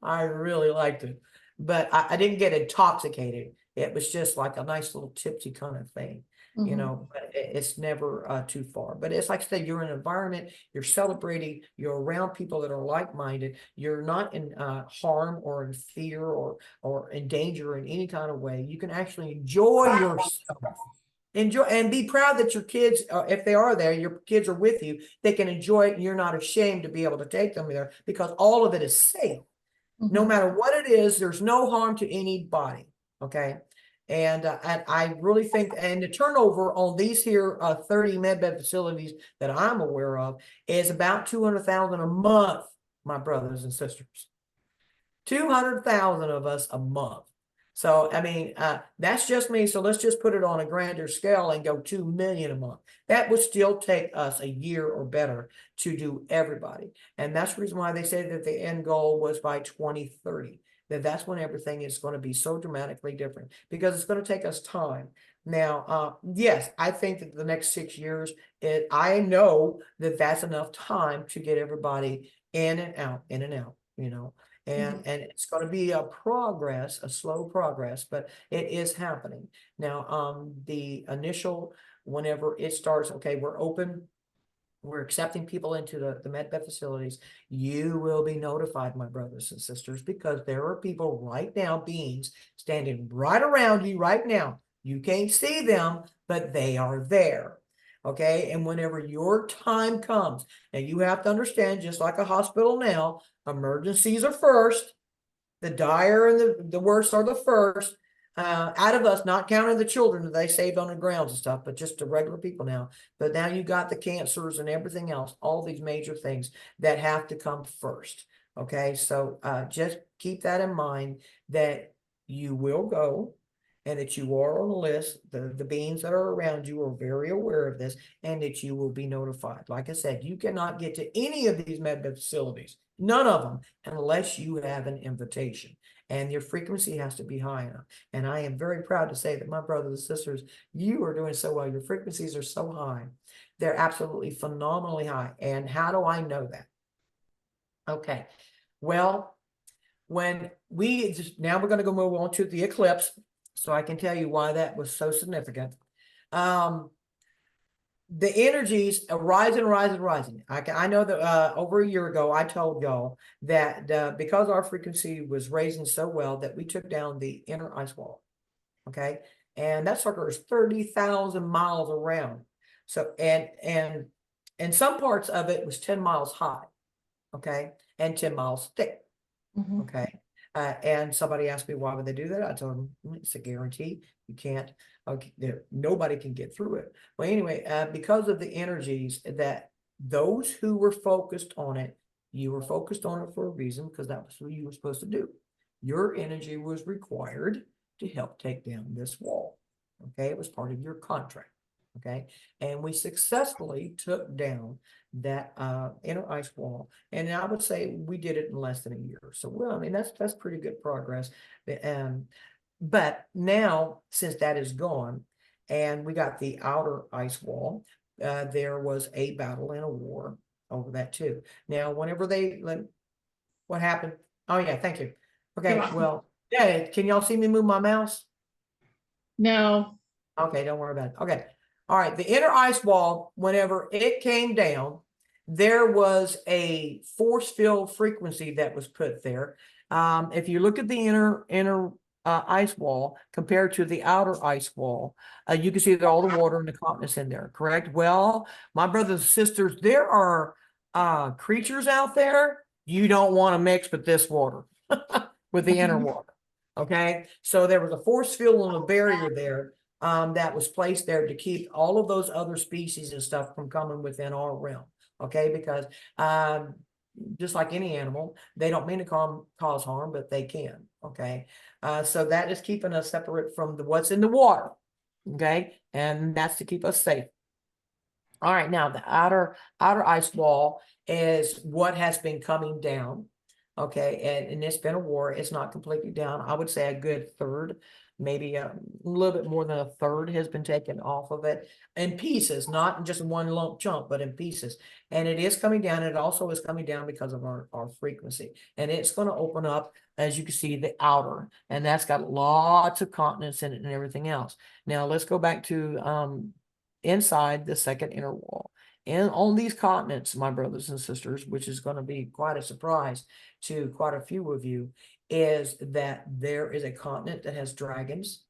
I really liked it, but I didn't get intoxicated. It was just like a nice little tipsy kind of thing, you know, but it's never too far. But it's like I said, you're in an environment, you're celebrating, you're around people that are like-minded, you're not in harm or in fear or in danger in any kind of way. You can actually enjoy yourself. Enjoy and be proud that your kids, if they are there, your kids are with you, they can enjoy it, and you're not ashamed to be able to take them there because all of it is safe. No matter what it is, there's no harm to anybody. Okay. And I really think, and the turnover on these here 30 medbed facilities that I'm aware of is about 200,000 a month, my brothers and sisters. 200,000 of us a month. So, I mean, that's just me. So let's just put it on a grander scale and go 2 million a month. That would still take us a year or better to do everybody. And that's the reason why they say that the end goal was by 2030, that's when everything is going to be so dramatically different, because it's going to take us time. Now, yes, I think that the next 6 years, I know that that's enough time to get everybody in and out, you know. And it's going to be a slow progress, but it is happening. Now, the initial, whenever it starts, okay, we're open, we're accepting people into the medbed facilities, you will be notified, my brothers and sisters, because there are people right now, beings standing right around you right now. You can't see them, but they are there. Okay. And whenever your time comes, and you have to understand, just like a hospital now, emergencies are first. The dire and the worst are the first. Out of us, not counting the children that they saved on the grounds and stuff, but just the regular people now. But now you got the cancers and everything else, all these major things that have to come first. Okay, so just keep that in mind, that you will go, and that you are on the list. The beings that are around you are very aware of this, and that you will be notified. Like I said, you cannot get to any of these medbed facilities, none of them, unless you have an invitation, and your frequency has to be high enough. And I am very proud to say that, my brothers and sisters, you are doing so well. Your frequencies are so high. They're absolutely phenomenally high. And how do I know that? Okay, well, when we just, now we're going to go move on to the eclipse, so I can tell you why that was so significant. The energies are rising, rising, rising. I know that over a year ago, I told y'all that because our frequency was raising so well, that we took down the inner ice wall. Okay. And that sucker is 30,000 miles around. So, and some parts of it was 10 miles high. Okay. And 10 miles thick. Okay. And somebody asked me, why would they do that? I told them, it's a guarantee. You can't, okay, nobody can get through it. Well, anyway, because of the energies, that those who were focused on it, you were focused on it for a reason, because that was what you were supposed to do. Your energy was required to help take down this wall. Okay. It was part of your contract. Okay. And we successfully took down that inner ice wall. And I would say we did it in less than a year. So, well, I mean, that's pretty good progress. But now, since that is gone, and we got the outer ice wall, there was a battle and a war over that too. Now, whenever what happened? Oh yeah, thank you. Okay, well, yeah, can y'all see me move my mouse? No. Okay, don't worry about it. Okay. All right, the inner ice wall, whenever it came down, there was a force field frequency that was put there. If you look at the inner ice wall compared to the outer ice wall, you can see that all the water and the continents in there, correct? Well, my brothers and sisters, there are creatures out there you don't want to mix with this water, with the inner water. Okay, so there was a force field and a barrier there. That was placed there to keep all of those other species and stuff from coming within our realm. Okay, because just like any animal, they don't mean to cause harm, but they can. Okay, so that is keeping us separate from what's in the water. Okay, and that's to keep us safe. All right, now the outer ice wall is what has been coming down. Okay, and it's been a war. It's not completely down. I would say a good third. maybe a little bit more than a third has been taken off of it in pieces, not in just one lump chunk, but in pieces. And it is coming down. It also is coming down because of our frequency. And it's going to open up, as you can see, the outer, and that's got lots of continents in it and everything else. Now let's go back to inside the second inner wall. And on these continents, my brothers and sisters, which is going to be quite a surprise to quite a few of you, is that there is a continent that has dragons.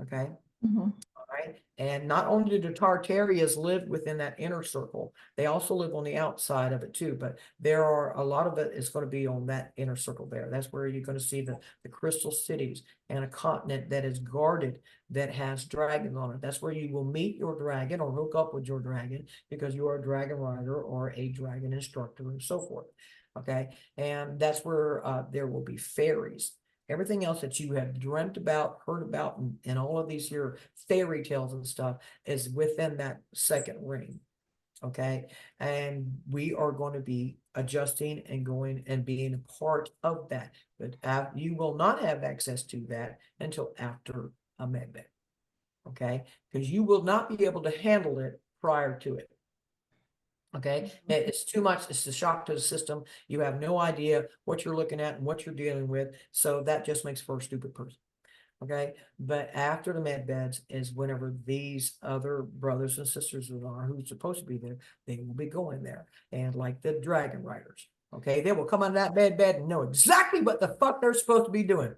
Okay. Mhm. All right. And not only do the Tartarias live within that inner circle, they also live on the outside of it too. But there are a lot of it is going to be on that inner circle there. That's where you're going to see the crystal cities and a continent that is guarded that has dragons on it. That's where you will meet your dragon or hook up with your dragon because you are a dragon rider or a dragon instructor and so forth. Okay. And that's where there will be fairies. Everything else that you have dreamt about, heard about, and all of these here fairy tales and stuff is within that second ring. Okay. And we are going to be adjusting and going and being a part of that. But you will not have access to that until after a medbed. Okay. Because you will not be able to handle it prior to it. Okay, it's too much. It's a shock to the system. You have no idea what you're looking at and what you're dealing with. So that just makes for a stupid person. Okay, but after the med beds is whenever these other brothers and sisters of ours who's supposed to be there, they will be going there. And like the dragon riders, okay, they will come on that med bed and know exactly what the fuck they're supposed to be doing.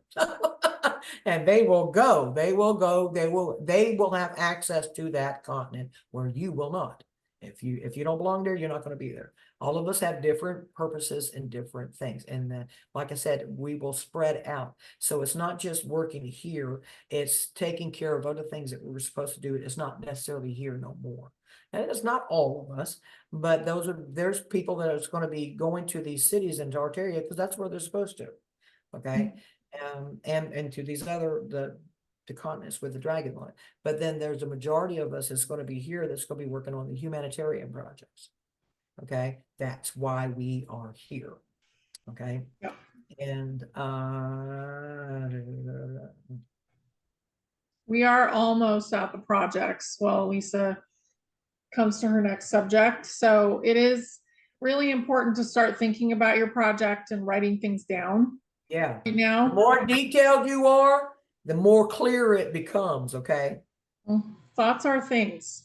And they will go, they will have access to that continent where you will not. If you don't belong there, you're not going to be there. All of us have different purposes and different things. And like I said, we will spread out. So it's not just working here. It's taking care of other things that we were supposed to do. It's not necessarily here no more. And it's not all of us, but there's people that are going to be going to these cities in Tartaria because that's where they're supposed to. Okay. And to these other, the continents with the dragon line. But then there's a majority of us that's going to be here that's going to be working on the humanitarian projects. Okay, that's why we are here. Okay. Yep. And We are almost at the projects. Well, Lisa comes to her next subject. So it is really important to start thinking about your project and writing things down yeah, right now. the more detailed you are, the more clear it becomes. Okay. Thoughts are things.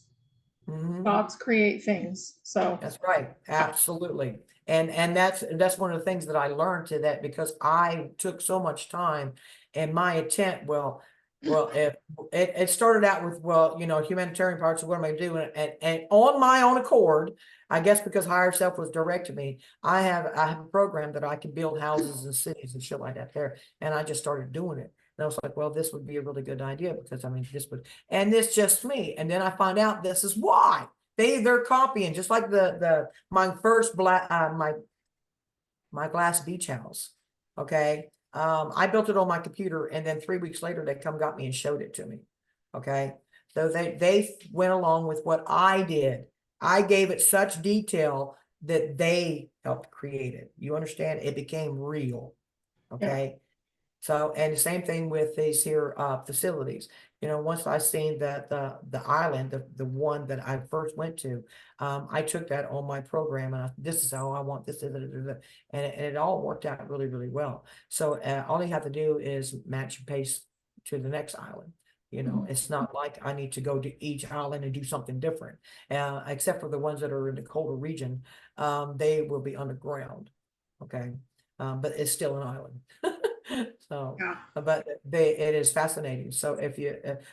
Thoughts create things. So that's right. Absolutely. And that's one of the things that I learned to that because I took so much time and my intent, well, if it started out with, well, humanitarian parts of what am I doing? And on my own accord, I guess because higher self was directing me, I have a program that I can build houses and cities and shit like that there. And I just started doing it. And I was like, well, this would be a really good idea because I mean, and this just me. And then I find out this is why. They're copying just like my first my glass beach house. Okay. I built it on my computer and then 3 weeks later they got me and showed it to me. Okay. So they went along with what I did. I gave it such detail that they helped create it. You understand? It became real. Okay. Yeah. So, and the same thing with these here facilities. Once I seen that the island, the one that I first went to, I took that on my program and this is how I want this, and it all worked out really, really well. So all you have to do is match and paste to the next island. It's not like I need to go to each island and do something different, except for the ones that are in the colder region. They will be underground. Okay. But it's still an island. So, yeah. but it is fascinating. So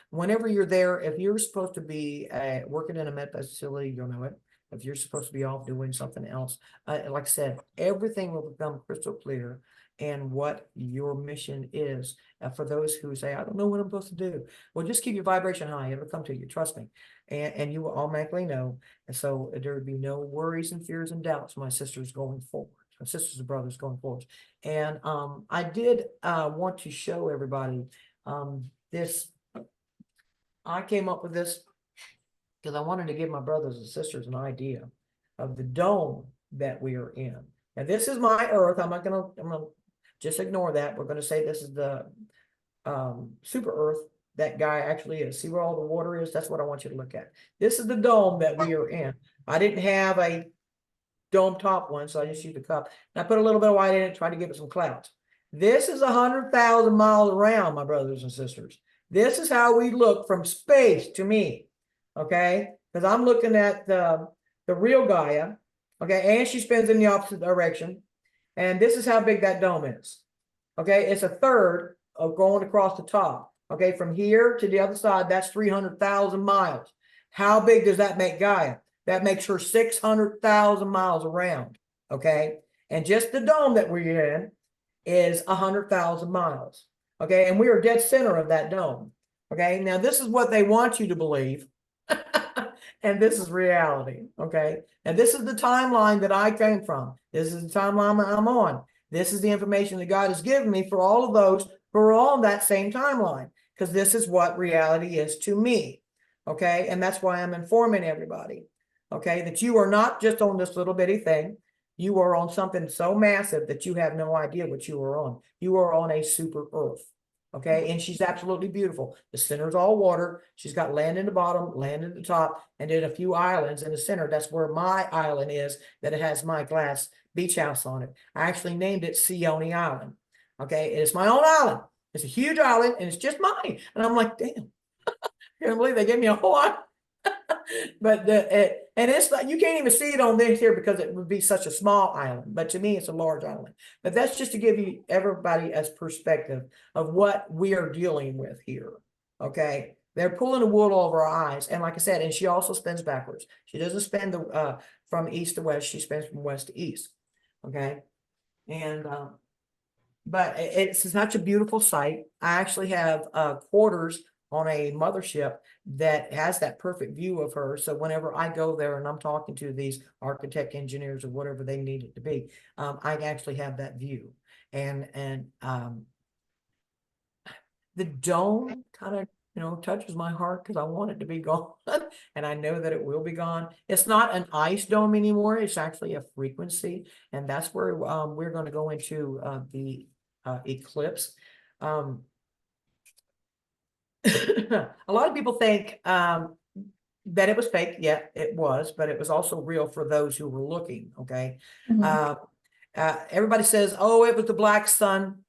whenever you're there, if you're supposed to be working in a med facility, you'll know it. If you're supposed to be off doing something else, like I said, everything will become crystal clear and what your mission is. For those who say, I don't know what I'm supposed to do. Well, just keep your vibration high. It'll come to you. Trust me. And you will automatically know. And so there would be no worries and fears and doubts, my sisters, going forward. Sisters and brothers going forward. And I did want to show everybody this. I came up with this because I wanted to give my brothers and sisters an idea of the dome that we are in. And this is my earth. I'm gonna just ignore that. We're gonna say this is the super Earth that Gaia actually is. See where all the water is? That's what I want you to look at. This is the dome that we are in. I didn't have a dome top one, so I just used a cup. And I put a little bit of white in it, tried to give it some clouds. This is 100,000 miles around, my brothers and sisters. This is how we look from space to me, okay? Because I'm looking at the real Gaia, okay? And she spins in the opposite direction. And this is how big that dome is, okay? It's a third of going across the top, okay? From here to the other side, that's 300,000 miles. How big does that make Gaia? That makes her 600,000 miles around, okay? And just the dome that we're in is 100,000 miles, okay? And we are dead center of that dome, okay? Now, this is what they want you to believe, and this is reality, okay? And this is the timeline that I came from. This is the timeline I'm on. This is the information that God has given me for all of those who are on that same timeline, because this is what reality is to me, okay? And that's why I'm informing everybody, okay, that you are not just on this little bitty thing. You are on something so massive that you have no idea what you are on. You are on a super Earth, okay? And she's absolutely beautiful. The center's all water. She's got land in the bottom, land in the top, and then a few islands in the center. That's where my island is, that it has my glass beach house on it. I actually named it Coney Island, okay? It's my own island. It's a huge island, and it's just mine. And I'm like, damn, I can't believe they gave me a whole island. But and it's like, you can't even see it on this here because it would be such a small island, but to me it's a large island. But that's just to give you everybody as perspective of what we are dealing with here, okay? They're pulling the wool over our eyes, and like I said, and she also spins backwards. She doesn't spin the from east to west, she spins from west to east, okay? And but it's such a beautiful sight. I actually have quarters on a mothership that has that perfect view of her. So whenever I go there and I'm talking to these architect engineers or whatever they need it to be, I actually have that view. And the dome kind of, touches my heart because I want it to be gone. And I know that it will be gone. It's not an ice dome anymore. It's actually a frequency. And that's where we're going to go into the eclipse. A lot of people think that it was fake. Yeah, it was, but it was also real for those who were looking, okay? Everybody says, oh, it was the black sun.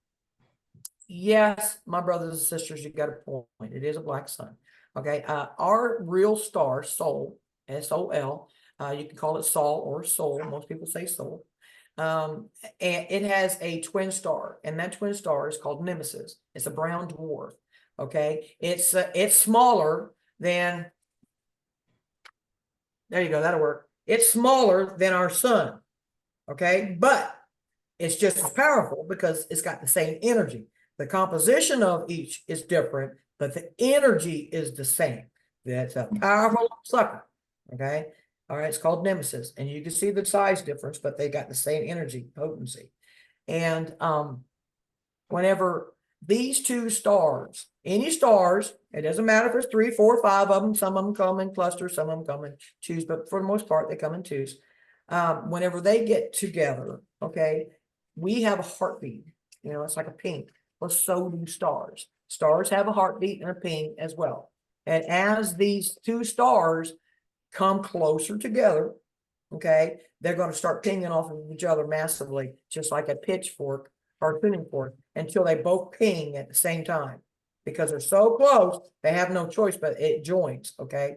Yes, my brothers and sisters, you got a point. It is a black sun, okay? Our real star, Sol, S-O-L, you can call it Sol or Sol. Most people say Sol. And it has a twin star, and that twin star is called Nemesis. It's a brown dwarf. Okay, it's smaller than, there you go, that'll work. It's smaller than our sun, okay, but it's just as powerful because it's got the same energy. The composition of each is different, but the energy is the same. That's a powerful sucker, okay? All right, it's called Nemesis, and you can see the size difference, but they got the same energy potency. And whenever these two stars, any stars, it doesn't matter if it's 3, 4, 5 of them, some of them come in clusters, some of them come in twos, but for the most part, they come in twos. Whenever they get together, okay, we have a heartbeat, it's like a ping. Well, so do stars. Stars have a heartbeat and a ping as well. And as these two stars come closer together, okay, they're going to start pinging off of each other massively, just like a pitchfork or a tuning fork, until they both ping at the same time. Because they're so close, they have no choice, but it joins, okay?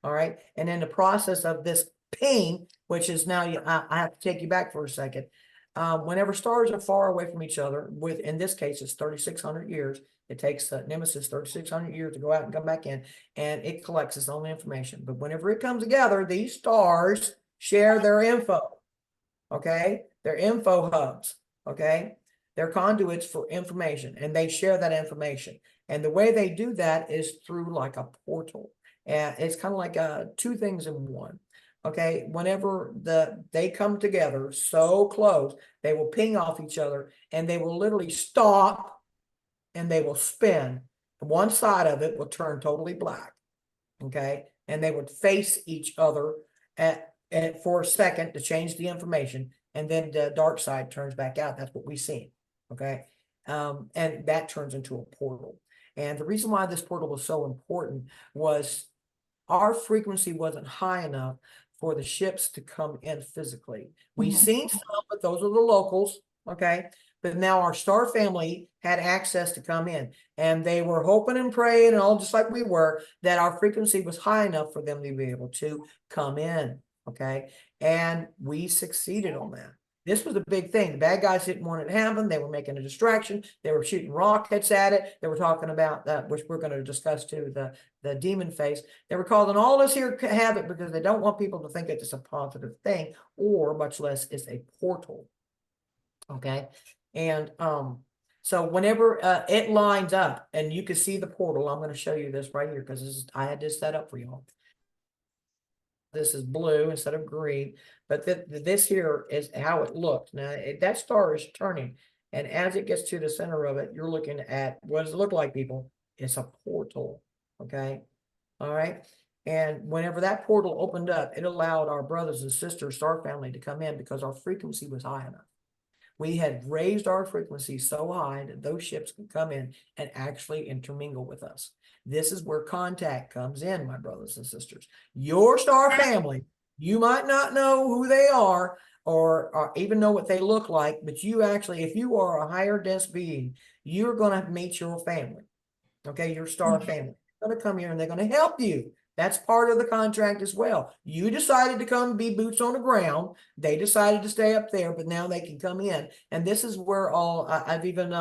All right, and in the process of this ping, which is now, I have to take you back for a second. Whenever stars are far away from each other, in this case, it's 3,600 years. It takes Nemesis 3,600 years to go out and come back in, and it collects its own information. But whenever it comes together, these stars share their info, okay? Their info hubs, okay? They're conduits for information, and they share that information. And the way they do that is through like a portal. And it's kind of like two things in one. Okay, whenever they come together so close, they will ping off each other, and they will literally stop, and they will spin. One side of it will turn totally black. Okay, and they would face each other for a second to change the information, and then the dark side turns back out. That's what we see. Okay, and that turns into a portal. And the reason why this portal was so important was our frequency wasn't high enough for the ships to come in physically. We've seen some, but those are the locals, okay? But now our star family had access to come in, and they were hoping and praying, and all just like we were, that our frequency was high enough for them to be able to come in, okay? And we succeeded on that. This was a big thing. The bad guys didn't want it to happen. They were making a distraction. They were shooting rockets at it. They were talking about that, which we're going to discuss too, the demon face. They were causing all this here havoc because they don't want people to think it's a positive thing, or much less it's a portal. Okay. And so whenever it lines up and you can see the portal, I'm going to show you this right here because I had this set up for y'all. This is blue instead of green, but this here is how it looked. Now that star is turning, and as it gets to the center of it, you're looking at what does it look like, people? It's a portal. Okay. All right. And whenever that portal opened up, it allowed our brothers and sisters, star family, to come in because our frequency was high enough. We had raised our frequency so high that those ships could come in and actually intermingle with us. This is where contact comes in, my brothers and sisters. Your star family, you might not know who they are or even know what they look like, but you actually, if you are a higher dense being, you're going to meet your family. Okay, your star family. They're going to come here and they're going to help you. That's part of the contract as well. You decided to come be boots on the ground. They decided to stay up there, but now they can come in. And this is where I've even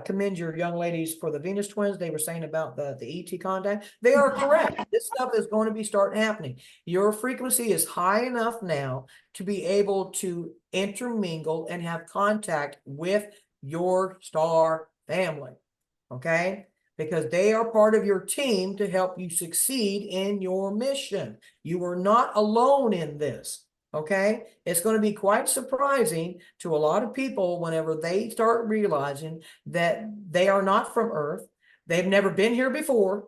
commend your young ladies for the Venus twins. They were saying about the ET contact. They are correct. This stuff is going to be starting happening. Your frequency is high enough now to be able to intermingle and have contact with your star family. Okay. Because they are part of your team to help you succeed in your mission. You are not alone in this, okay? It's going to be quite surprising to a lot of people whenever they start realizing that they are not from Earth. They've never been here before.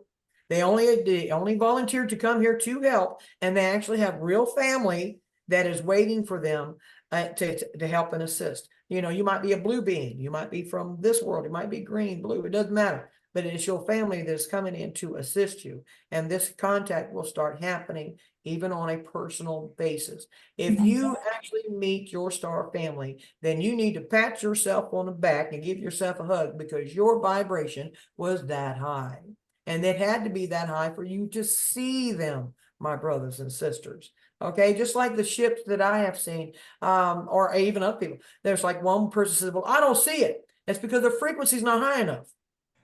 They only volunteered to come here to help, and they actually have real family that is waiting for them to help and assist. You know, you might be a blue being. You might be from this world. You might be green, blue. It doesn't matter. But it's your family that's coming in to assist you. And this contact will start happening even on a personal basis. If you actually meet your star family, then you need to pat yourself on the back and give yourself a hug because your vibration was that high. And it had to be that high for you to see them, my brothers and sisters. Okay, just like the ships that I have seen, or even other people. There's like one person says, well, I don't see it. It's because the frequency is not high enough.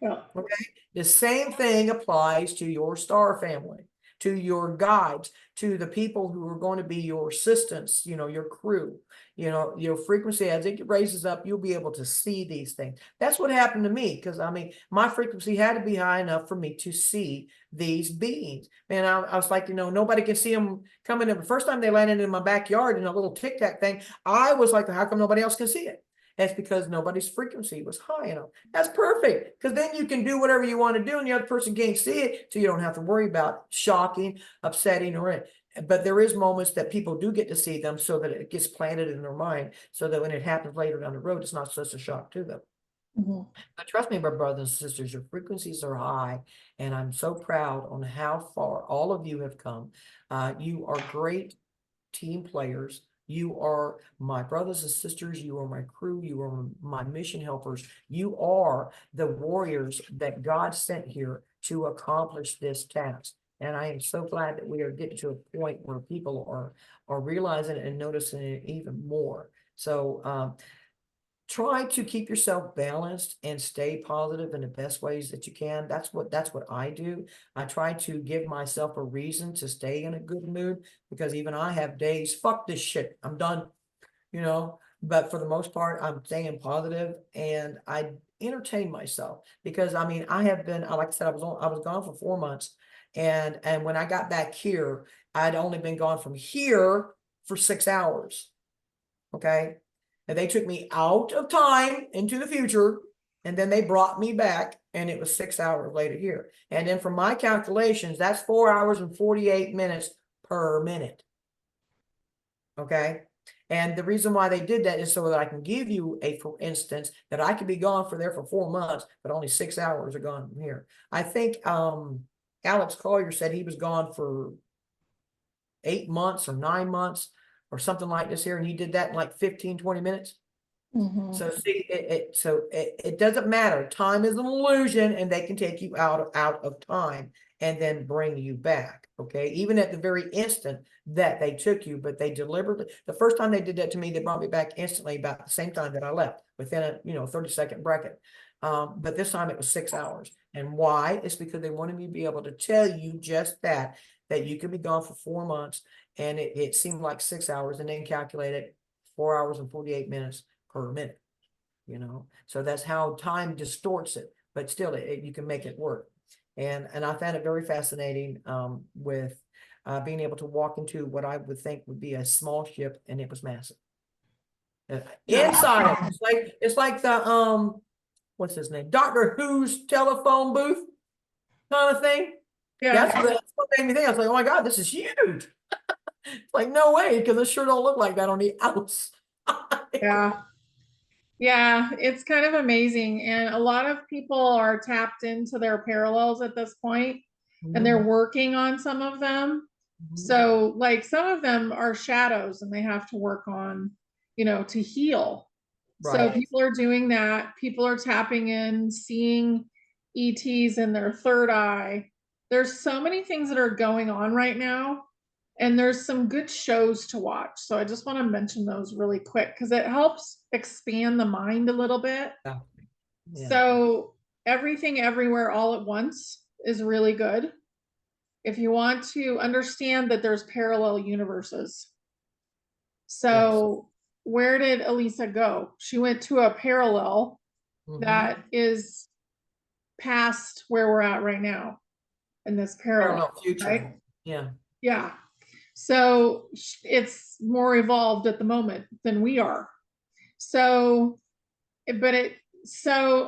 Yeah. Okay. The same thing applies to your star family, to your guides, to the people who are going to be your assistants, you know, your crew, you know, your frequency as it raises up, you'll be able to see these things. That's what happened to me. Cause I mean, my frequency had to be high enough for me to see these beings. And I was like, you know, nobody can see them coming in. The first time they landed in my backyard in a little tic tac thing, I was like, how come nobody else can see it? That's because nobody's frequency was high enough. That's perfect, because then you can do whatever you want to do and the other person can't see it, so you don't have to worry about shocking, upsetting, or it. But there is moments that people do get to see them so that it gets planted in their mind, so that when it happens later down the road, it's not such a shock to them. But trust me, my brothers and sisters, your frequencies are high, and I'm so proud on how far all of you have come. You are great team players. You are my brothers and sisters. You are my crew. You are my mission helpers. You are the warriors that God sent here to accomplish this task. And I am so glad that we are getting to a point where people are realizing it and noticing it even more. So try to keep yourself balanced and stay positive in the best ways that you can. That's what I do. I try to give myself a reason to stay in a good mood, because even I have days, fuck this shit, I'm done, you know. But for the most part, I'm staying positive and I entertain myself, because I mean, I have been, like I said, I was gone for 4 months, and when I got back here, I'd only been gone from here for 6 hours. Okay. And they took me out of time into the future, and then they brought me back, and it was 6 hours later here. And then from my calculations, that's 4 hours and 48 minutes per minute. Okay. And the reason why they did that is so that I can give you a, for instance, that I could be gone for there for 4 months, but only 6 hours are gone from here. I think Alex Collier said he was gone for 8 months or 9 months or something like this here, and he did that in like 15, 20 minutes. So see, it doesn't matter. Time is an illusion, and they can take you out of time and then bring you back. Okay, even at the very instant that they took you, but they deliberately. The first time they did that to me, they brought me back instantly about the same time that I left, within a 30-second bracket. But this time it was 6 hours, and why? It's because they wanted me to be able to tell you just that you could be gone for 4 months, and it seemed like 6 hours, and then calculate it 4 hours and 48 minutes per minute, so that's how time distorts it, but still you can make it work. And I found it very fascinating with being able to walk into what I would think would be a small ship, and it was massive. Inside it's like the what's his name, Doctor Who's telephone booth kind of thing. Yeah. That's what made me think. I was like, oh my God, this is huge. It's like, no way, because it sure don't look like that on the outside. Yeah. Yeah, it's kind of amazing. And a lot of people are tapped into their parallels at this point, and they're working on some of them. So, like, some of them are shadows and they have to work on, to heal. So, people are doing that. People are tapping in, seeing ETs in their third eye. There's so many things that are going on right now. And there's some good shows to watch. So I just want to mention those really quick because it helps expand the mind a little bit. Yeah. So Everything Everywhere All at Once is really good. If you want to understand that there's parallel universes. So where did Alisa go? She went to a parallel that is past where we're at right now in this parallel future. right? Yeah. Yeah. So it's more evolved at the moment than we are. So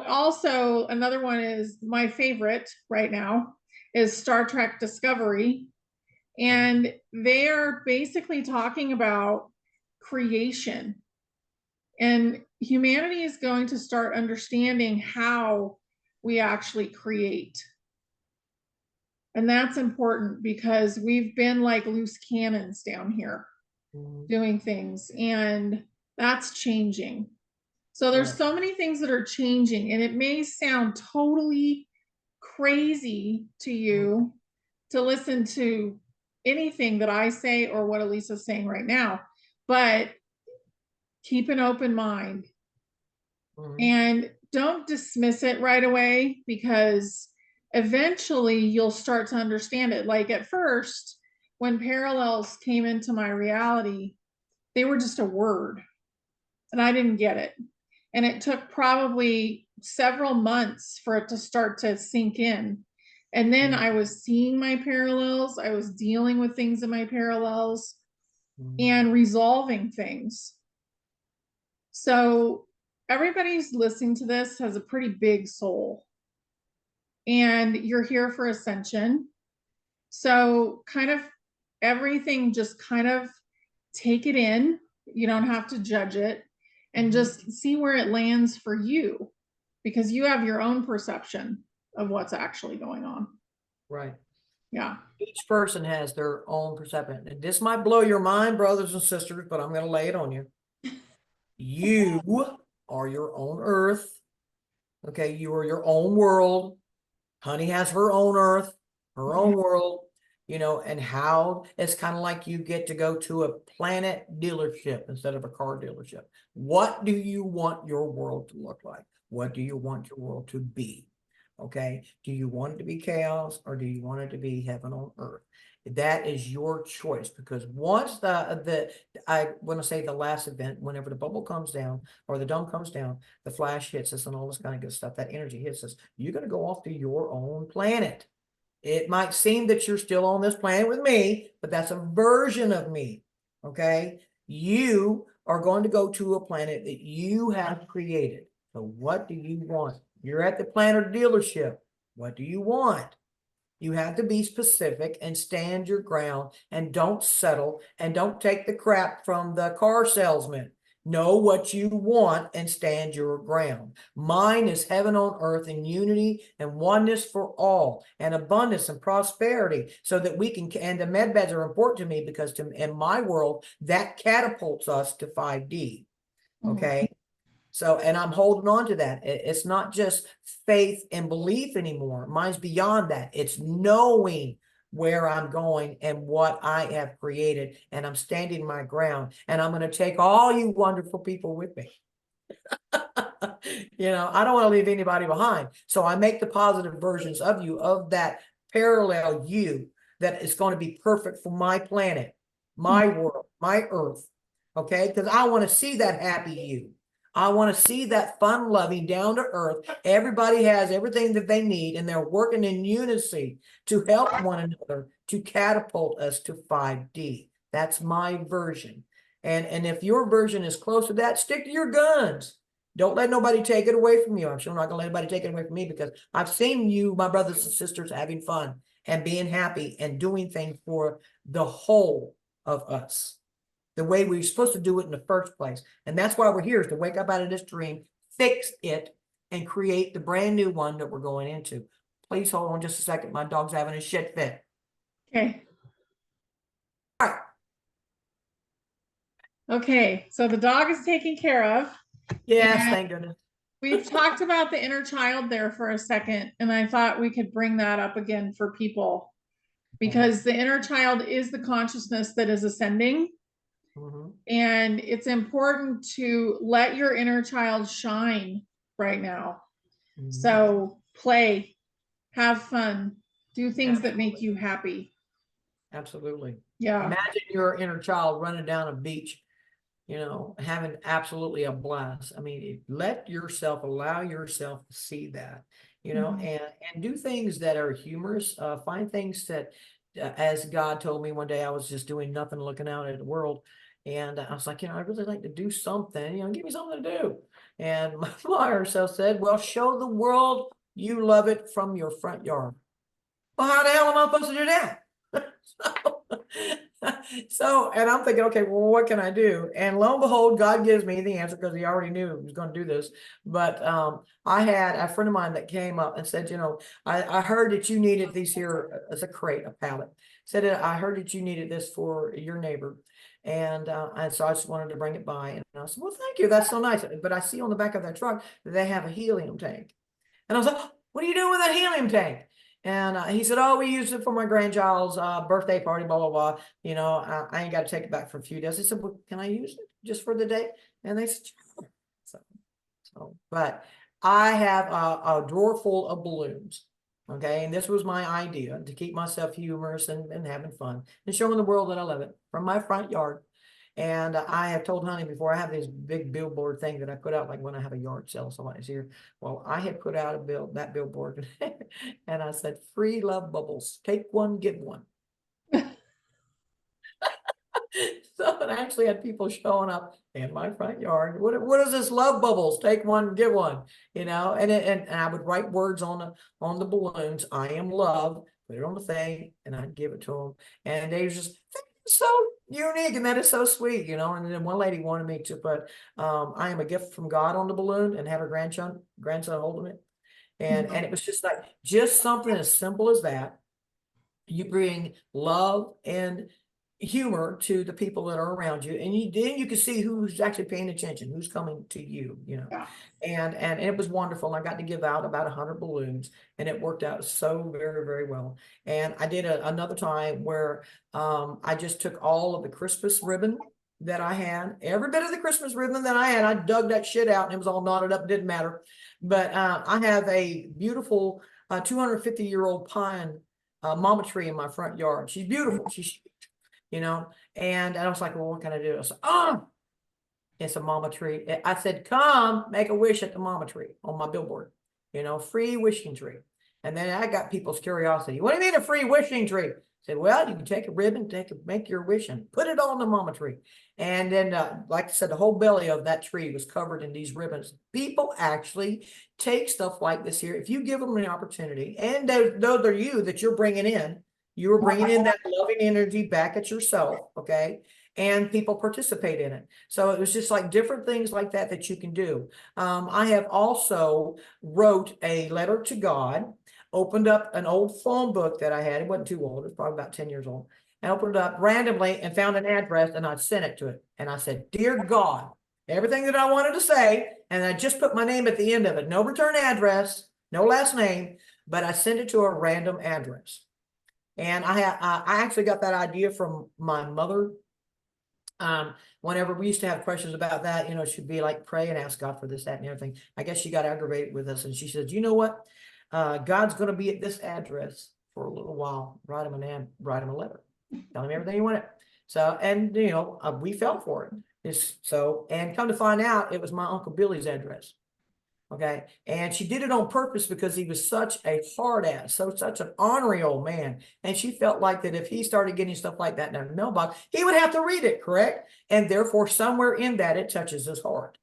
also another one is my favorite right now is Star Trek Discovery. And they are basically talking about creation. And humanity is going to start understanding how we actually create. And that's important because we've been like loose cannons down here doing things, and that's changing. So there's so many things that are changing, and it may sound totally crazy to you to listen to anything that I say or what Alisa's saying right now, but keep an open mind and don't dismiss it right away, because eventually you'll start to understand it. Like at first, when parallels came into my reality, they were just a word and I didn't get it. And it took probably several months for it to start to sink in. And then I was seeing my parallels, I was dealing with things in my parallels and resolving things. So everybody's listening to this has a pretty big soul, and you're here for ascension. So kind of everything, just kind of take it in. You don't have to judge it, and just see where it lands for you, because you have your own perception of what's actually going on. Right. Yeah. Each person has their own perception. And this might blow your mind, brothers and sisters, but I'm going to lay it on you. You are your own earth. Okay. You are your own world. Honey has her own earth, her own world, and how it's kind of like you get to go to a planet dealership instead of a car dealership. What do you want your world to look like? What do you want your world to be? Okay. Do you want it to be chaos, or do you want it to be heaven on earth? That is your choice, because once I want to say the last event, whenever the bubble comes down or the dome comes down, the flash hits us and all this kind of good stuff, that energy hits us, you're going to go off to your own planet. It might seem that you're still on this planet with me, but that's a version of me. Okay. You are going to go to a planet that you have created. So what do you want? You're at the planet dealership. What do you want? You have to be specific and stand your ground and don't settle and don't take the crap from the car salesman. Know what you want and stand your ground. Mine is heaven on earth in unity and oneness for all and abundance and prosperity so that we can, and the med beds are important to me because in my world, that catapults us to 5D. Okay. So, and I'm holding on to that. It's not just faith and belief anymore. Mine's beyond that. It's knowing where I'm going and what I have created, and I'm standing my ground, and I'm going to take all you wonderful people with me. You know, I don't want to leave anybody behind. So I make the positive versions of you, of that parallel you that is going to be perfect for my planet, my world, my earth. Okay. Because I want to see that happy you. I want to see that fun loving, down to earth. Everybody has everything that they need and they're working in unison to help one another to catapult us to 5D. That's my version. And if your version is close to that, stick to your guns. Don't let nobody take it away from you. I'm sure I'm not going to let anybody take it away from me because I've seen you, my brothers and sisters, having fun and being happy and doing things for the whole of us the way we're supposed to do it in the first place. And that's why we're here, is to wake up out of this dream, fix it, and create the brand new one that we're going into. Please hold on just a second. My dog's having a shit fit. Okay. All right. Okay. So the dog is taken care of. Yes, thank goodness. We've talked about the inner child there for a second, and I thought we could bring that up again for people because the inner child is the consciousness that is ascending. And it's important to let your inner child shine right now. So play, have fun, do things that make you happy. Absolutely. Yeah. Imagine your inner child running down a beach, you know, having absolutely a blast. I mean, let yourself, allow yourself to see that, you know, and do things that are humorous. Find things that, as God told me one day, I was just doing nothing, looking out at the world. And I was like, you know, I'd really like to do something, you know, give me something to do. And my higher self said, well, show the world you love it from your front yard. Well, how the hell am I supposed to do that? So, and I'm thinking, okay, well, what can I do? And lo and behold, God gives me the answer because he already knew he was going to do this. But I had a friend of mine that came up and said, you know, I heard that you needed these here as a crate, a pallet. Said, I heard that you needed this for your neighbor. And so I just wanted to bring it by. And I said, well, thank you. That's so nice. But I see on the back of their truck that they have a helium tank. And I was like, oh, what are you doing with that helium tank? And he said, oh, we used it for my grandchild's birthday party, blah, blah, blah. You know, I ain't got to take it back for a few days. I said, well, can I use it just for the day? And they said, sure. But I have a drawer full of balloons. Okay. And this was my idea, to keep myself humorous and having fun and showing the world that I love it from my front yard. And I have told Honey before, I have this big billboard thing that I put out, like when I have a yard sale, somebody's here. Well, I had put out that billboard and I said, free love bubbles, take one, get one. So it actually had people showing up in my front yard. What is this love bubbles? Take one, get one, you know, and I would write words on the balloons. I am love, put it on the thing, and I'd give it to them. And they just so unique, and that is so sweet, you know. And then one lady wanted me to put I am a gift from God on the balloon and have her grandson holding it. And it was just like something as simple as that. You bring love and humor to the people that are around you, and then you can see who's actually paying attention, who's coming to you, you know. And it was wonderful. I got to give out about 100 balloons, and it worked out so very, very well. And I did another time where I just took all of the Christmas ribbon that I had, every bit of the Christmas ribbon that I had, I dug that shit out, and it was all knotted up, didn't matter. But I have a beautiful 250-year-old pine mama tree in my front yard. She's beautiful. She's, you know, and I was like, well, what can I do? I said, oh, it's a mama tree. I said, come make a wish at the mama tree on my billboard, you know, free wishing tree. And then I got people's curiosity. What do you mean a free wishing tree? Said, well, you can take a ribbon, make your wish and put it on the mama tree. And then, like I said, the whole belly of that tree was covered in these ribbons. People actually take stuff like this here. If you give them an opportunity, and those are you that you're bringing in, you are bringing in that loving energy back at yourself, okay? And people participate in it. So it was just like different things like that that you can do. I have also wrote a letter to God, opened up an old phone book that I had. It wasn't too old. It was probably about 10 years old. I opened it up randomly and found an address, and I sent it to it. And I said, dear God, everything that I wanted to say, and I just put my name at the end of it. No return address, no last name, but I sent it to a random address. And I actually got that idea from my mother. Whenever we used to have questions about that, she'd be like, pray and ask God for this, that, and everything. I guess she got aggravated with us, and she said, you know what? God's going to be at this address for a little while. Write him a letter. Tell him everything you want. So, and we fell for it. And come to find out, it was my Uncle Billy's address. Okay. And she did it on purpose because he was such a hard ass, such an ornery old man. And she felt like that if he started getting stuff like that in the mailbox, he would have to read it, correct? And therefore, somewhere in that, it touches his heart,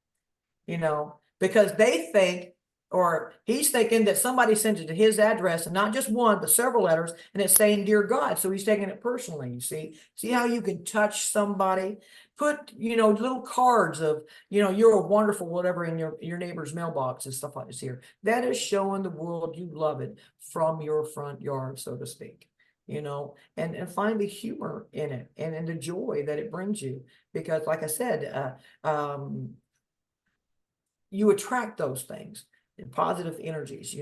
because they think, or he's thinking that somebody sent it to his address, and not just one, but several letters, and it's saying, dear God. So he's taking it personally. You see how you can touch somebody? Put, little cards of, you're a wonderful whatever in your neighbor's mailbox and stuff like this here. That is showing the world you love it from your front yard, so to speak, and find the humor in it and the joy that it brings you. Because like I said, you attract those things and positive energies,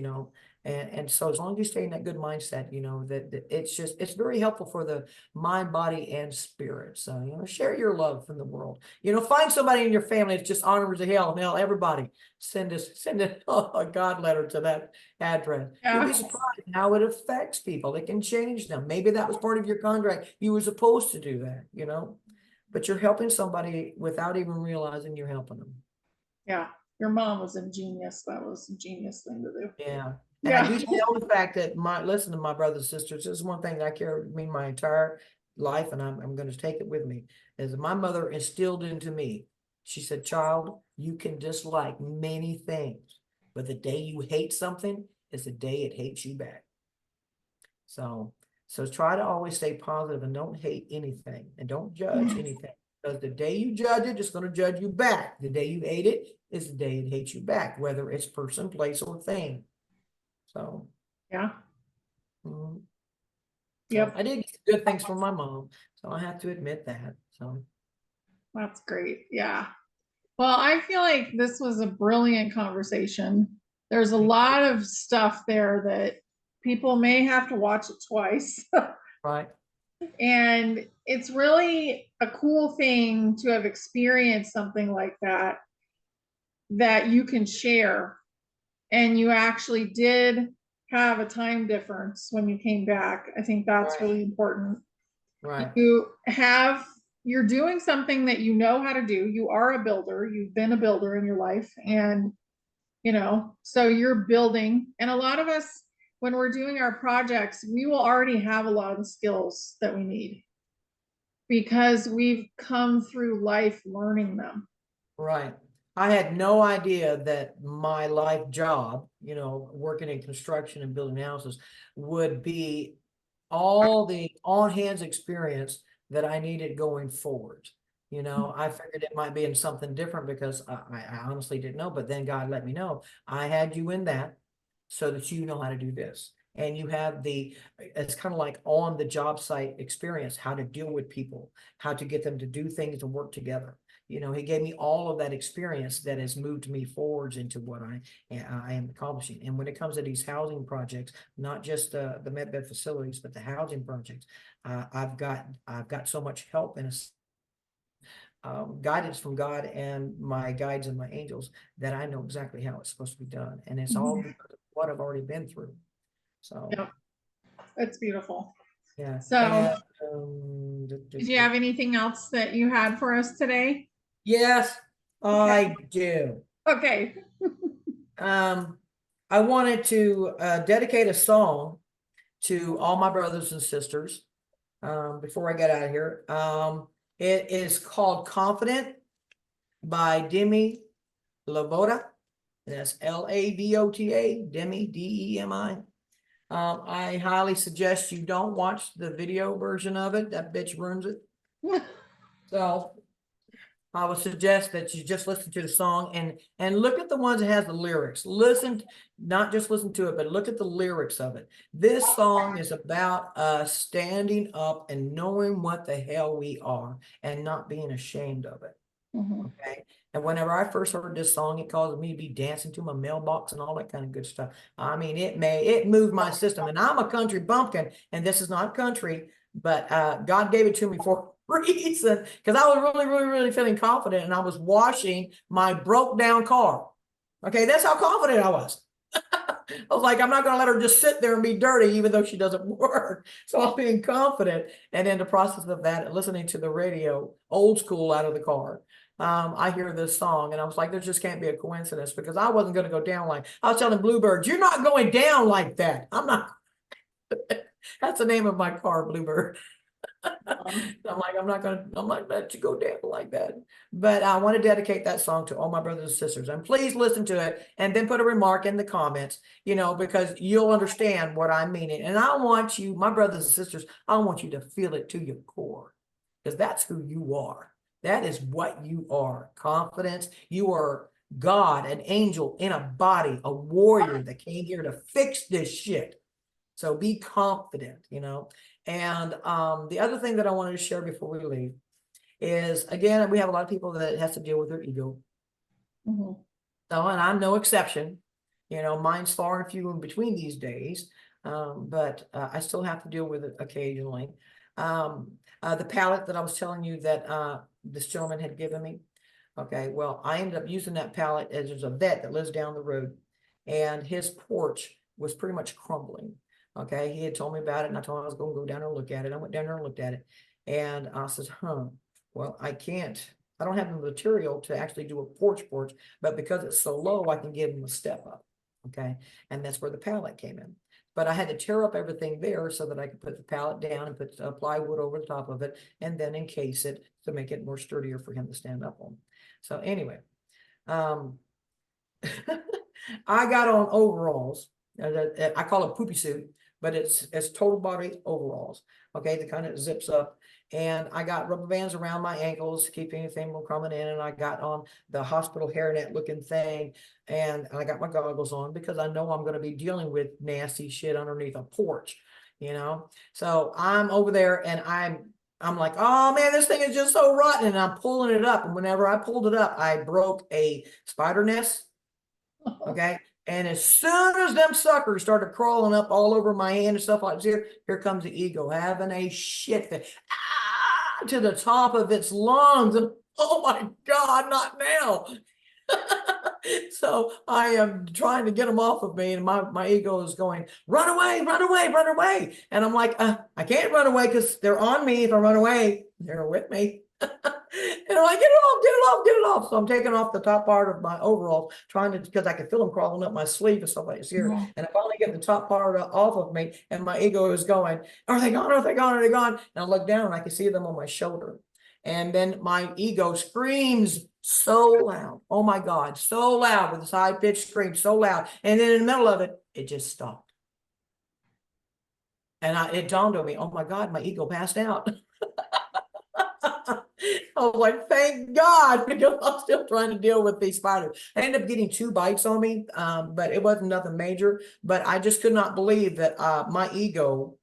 and so as long as you stay in that good mindset, that it's very helpful for the mind, body, and spirit. So, share your love from the world, find somebody in your family that's just honorable to hell, and everybody send a God letter to that address. Yeah. You'll be surprised how it affects people. It can change them. Maybe that was part of your contract. You were supposed to do that, but you're helping somebody without even realizing you're helping them. Yeah. Your mom was a genius. That was a genius thing to do. Yeah. And I do know the fact that listen to my brothers and sisters, this is one thing that I carry with me my entire life, and I'm going to take it with me, is my mother instilled into me. She said, child, you can dislike many things, but the day you hate something is the day it hates you back. So try to always stay positive and don't hate anything and don't judge anything. Because the day you judge it, it's going to judge you back. The day you hate it is the day it hates you back, whether it's person, place, or thing. So, yeah. Yep. I did good things for my mom, so I have to admit that. So that's great. Yeah. Well, I feel like this was a brilliant conversation. There's a lot of stuff there that people may have to watch it twice. Right. And it's really a cool thing to have experienced something like that you can share. And you actually did have a time difference when you came back. I think that's really important. Right. You're doing something that you know how to do. You are a builder. You've been a builder in your life. And, so you're building. And a lot of us, when we're doing our projects, we will already have a lot of the skills that we need because we've come through life learning them. Right. I had no idea that my life job, working in construction and building houses, would be all the on-hands experience that I needed going forward. I figured it might be in something different because I honestly didn't know, but then God let me know. I had you in that so that you know how to do this. And you have it's kind of like on the job site experience, how to deal with people, how to get them to do things and work together. He gave me all of that experience that has moved me forwards into what I am accomplishing. And when it comes to these housing projects, not just the medbed facilities, but the housing projects, I've got so much help and guidance from God and my guides and my angels that I know exactly how it's supposed to be done. And it's all because of what I've already been through. So yeah, it's beautiful. Yeah. So did you have anything else that you had for us today? Yes, I do. Okay. I wanted to dedicate a song to all my brothers and sisters before I get out of here. It is called Confident by Demi Lovato. That's Lavota, Demi, Demi. I highly suggest you don't watch the video version of it. That bitch ruins it. So I would suggest that you just listen to the song and look at the ones that has the lyrics. Not just listen to it, but look at the lyrics of it. This song is about us standing up and knowing what the hell we are and not being ashamed of it. Okay. And whenever I first heard this song, it caused me to be dancing to my mailbox and all that kind of good stuff. I mean, it moved my system. And I'm a country bumpkin, and this is not country, but God gave it to me for a reason, because I was really, really, really feeling confident, and I was washing my broke down car. Okay, that's how confident I was. I was like, I'm not going to let her just sit there and be dirty, even though she doesn't work. So I'm being confident. And in the process of that, listening to the radio, old school, out of the car, I hear this song, and I was like, there just can't be a coincidence, because I wasn't going to go down like, I was telling Bluebird, you're not going down like that. I'm not. That's the name of my car, Bluebird. I'm like, I'm not gonna let you go down like that. But I want to dedicate that song to all my brothers and sisters, and please listen to it and then put a remark in the comments, because you'll understand what I'm meaning. And I want you, my brothers and sisters, I want you to feel it to your core, because that's who you are. That is what you are. Confidence. You are God, an angel in a body, a warrior that came here to fix this shit. So be confident, And the other thing that I wanted to share before we leave is, again, we have a lot of people that has to deal with their ego. So, and I'm no exception. Mine's far and few in between these days, but I still have to deal with it occasionally. The palette that I was telling you that this gentleman had given me. Okay, well, I ended up using that palette as there's a vet that lives down the road, and his porch was pretty much crumbling. Okay, he had told me about it, and I told him I was going to go down there and look at it. I went down there and looked at it, and I said, well, I don't have the material to actually do a porch, but because it's so low, I can give him a step up. Okay, and that's where the pallet came in. But I had to tear up everything there so that I could put the pallet down and put plywood over the top of it, and then encase it to make it more sturdier for him to stand up on. So anyway, I got on overalls. I call it poopy suit, but it's total body overalls. Okay, that kind of zips up. And I got rubber bands around my ankles to keep anything from coming in. And I got on the hospital hairnet looking thing. And I got my goggles on because I know I'm going to be dealing with nasty shit underneath a porch, So I'm over there, and I'm like, oh man, this thing is just so rotten. And I'm pulling it up. And whenever I pulled it up, I broke a spider nest. Okay. And as soon as them suckers started crawling up all over my hand and stuff like this, here comes the ego having a shit fit to the top of its lungs. And oh my God, not now. So I am trying to get them off of me, and my ego is going, run away, run away, run away. And I'm like, I can't run away because they're on me. If I run away, they're with me. And I'm like, get it off, get it off, get it off. So I'm taking off the top part of my overalls, because I could feel them crawling up my sleeve and stuff like this here. And I finally get the top part off of me, and my ego is going, are they gone? Are they gone? Are they gone? And I look down, and I can see them on my shoulder. And then my ego screams so loud. Oh my God, so loud, with this high-pitched scream, so loud. And then in the middle of it, it just stopped. And it dawned on me, oh my God, my ego passed out. I was like, thank God, because I'm still trying to deal with these spiders. I ended up getting 2 bites on me, but it wasn't nothing major. But I just could not believe that my ego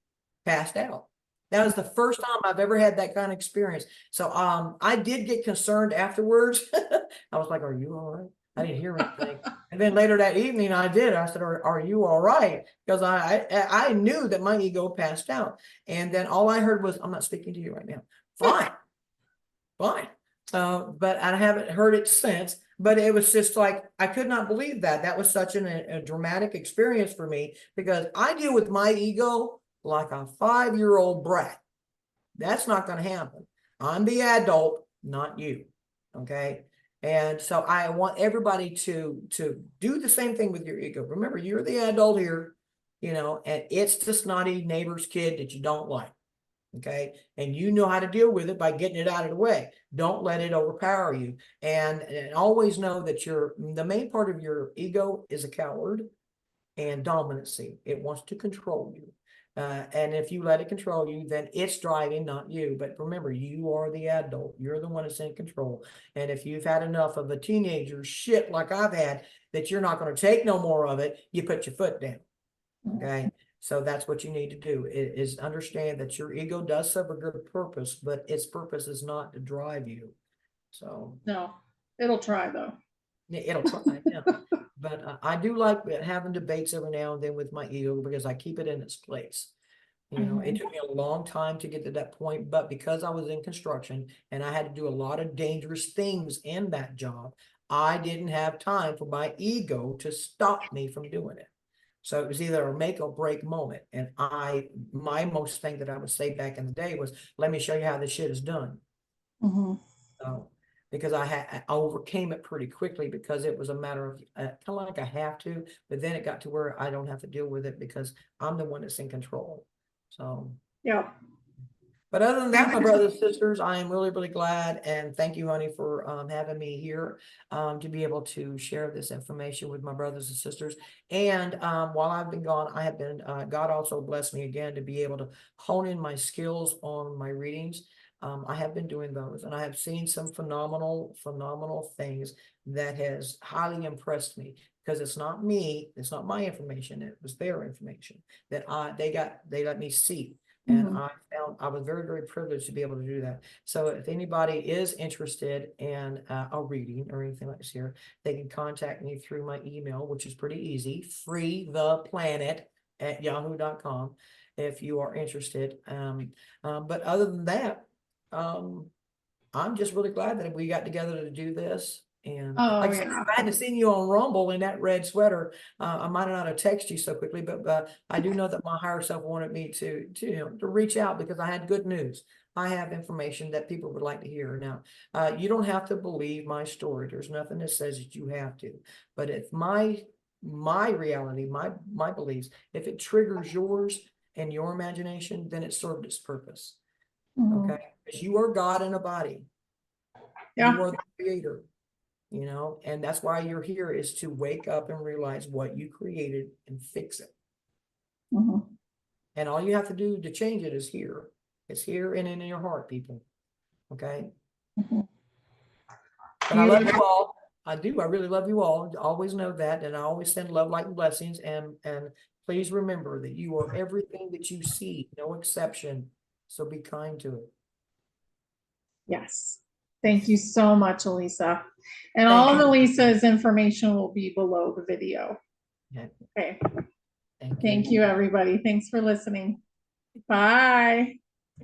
passed out. That was the first time I've ever had that kind of experience. So I did get concerned afterwards. I was like, are you all right? I didn't hear anything. And then later that evening I did. I said, are you all right? Because I knew that my ego passed out. And then all I heard was, I'm not speaking to you right now. Fine. Fine. But I haven't heard it since. But it was just like, I could not believe that. That was such a dramatic experience for me, because I deal with my ego like a 5-year-old brat. That's not going to happen. I'm the adult, not you. Okay. And so I want everybody to do the same thing with your ego. Remember, you're the adult here, and it's the snotty neighbor's kid that you don't like. Okay. And you know how to deal with it by getting it out of the way. Don't let it overpower you. And always know that the main part of your ego is a coward and dominancy. It wants to control you. And if you let it control you, then it's driving, not you. But remember, you are the adult. You're the one that's in control. And if you've had enough of a teenager shit like I've had, that you're not going to take no more of it, you put your foot down. Okay. So that's what you need to do is understand that your ego does serve a good purpose, but its purpose is not to drive you. So No, it'll try though. it'll try. Yeah. But I do like having debates every now and then with my ego because I keep it in its place. You know, it took me a long time to get to that point, but because I was in construction and I had to do a lot of dangerous things in that job, I didn't have time for my ego to stop me from doing it. So it was either a make or break moment. And my most thing that I would say back in the day was, let me show you how this shit is done. So, because I overcame it pretty quickly because it was a matter of kind of like I have to, but then it got to where I don't have to deal with it because I'm the one that's in control. So, yeah. but other than that, my brothers and sisters, I am really, really glad. And thank you, honey, for having me here to be able to share this information with my brothers and sisters. And while I've been gone, I have been, God also blessed me again to be able to hone in my skills on my readings. I have been doing those and I have seen some phenomenal, phenomenal things that has highly impressed me because it's not me, it's not my information, it was their information that they let me see. And I was very, very privileged to be able to do that. So if anybody is interested in a reading or anything like this here, they can contact me through my email, which is pretty easy, freetheplanet@yahoo.com if you are interested. But other than that, I'm just really glad that we got together to do this. And like I said, if I hadn't seen you on Rumble in that red sweater, I might not have texted you so quickly, but I do know that my higher self wanted me to reach out because I had good news. I have information that people would like to hear. Now, you don't have to believe my story. There's nothing that says that you have to. But if my reality, my beliefs, if it triggers yours and your imagination, then it served its purpose. Okay, because you are God in a body. Yeah. You are the creator, you know, and that's why you're here is to wake up and realize what you created and fix it. And all you have to do to change it is here. It's here and in your heart, people. Okay. But I love you all. I do. I really love you all. Always know that. And I always send love, light, and blessings. And please remember that you are everything that you see, no exception. So be kind to it. Yes. Thank you so much, Alisa. And Thank all of you. Alisa's information will be below the video. Yeah. Okay. Thank Thank you, everybody. Thanks for listening. Bye.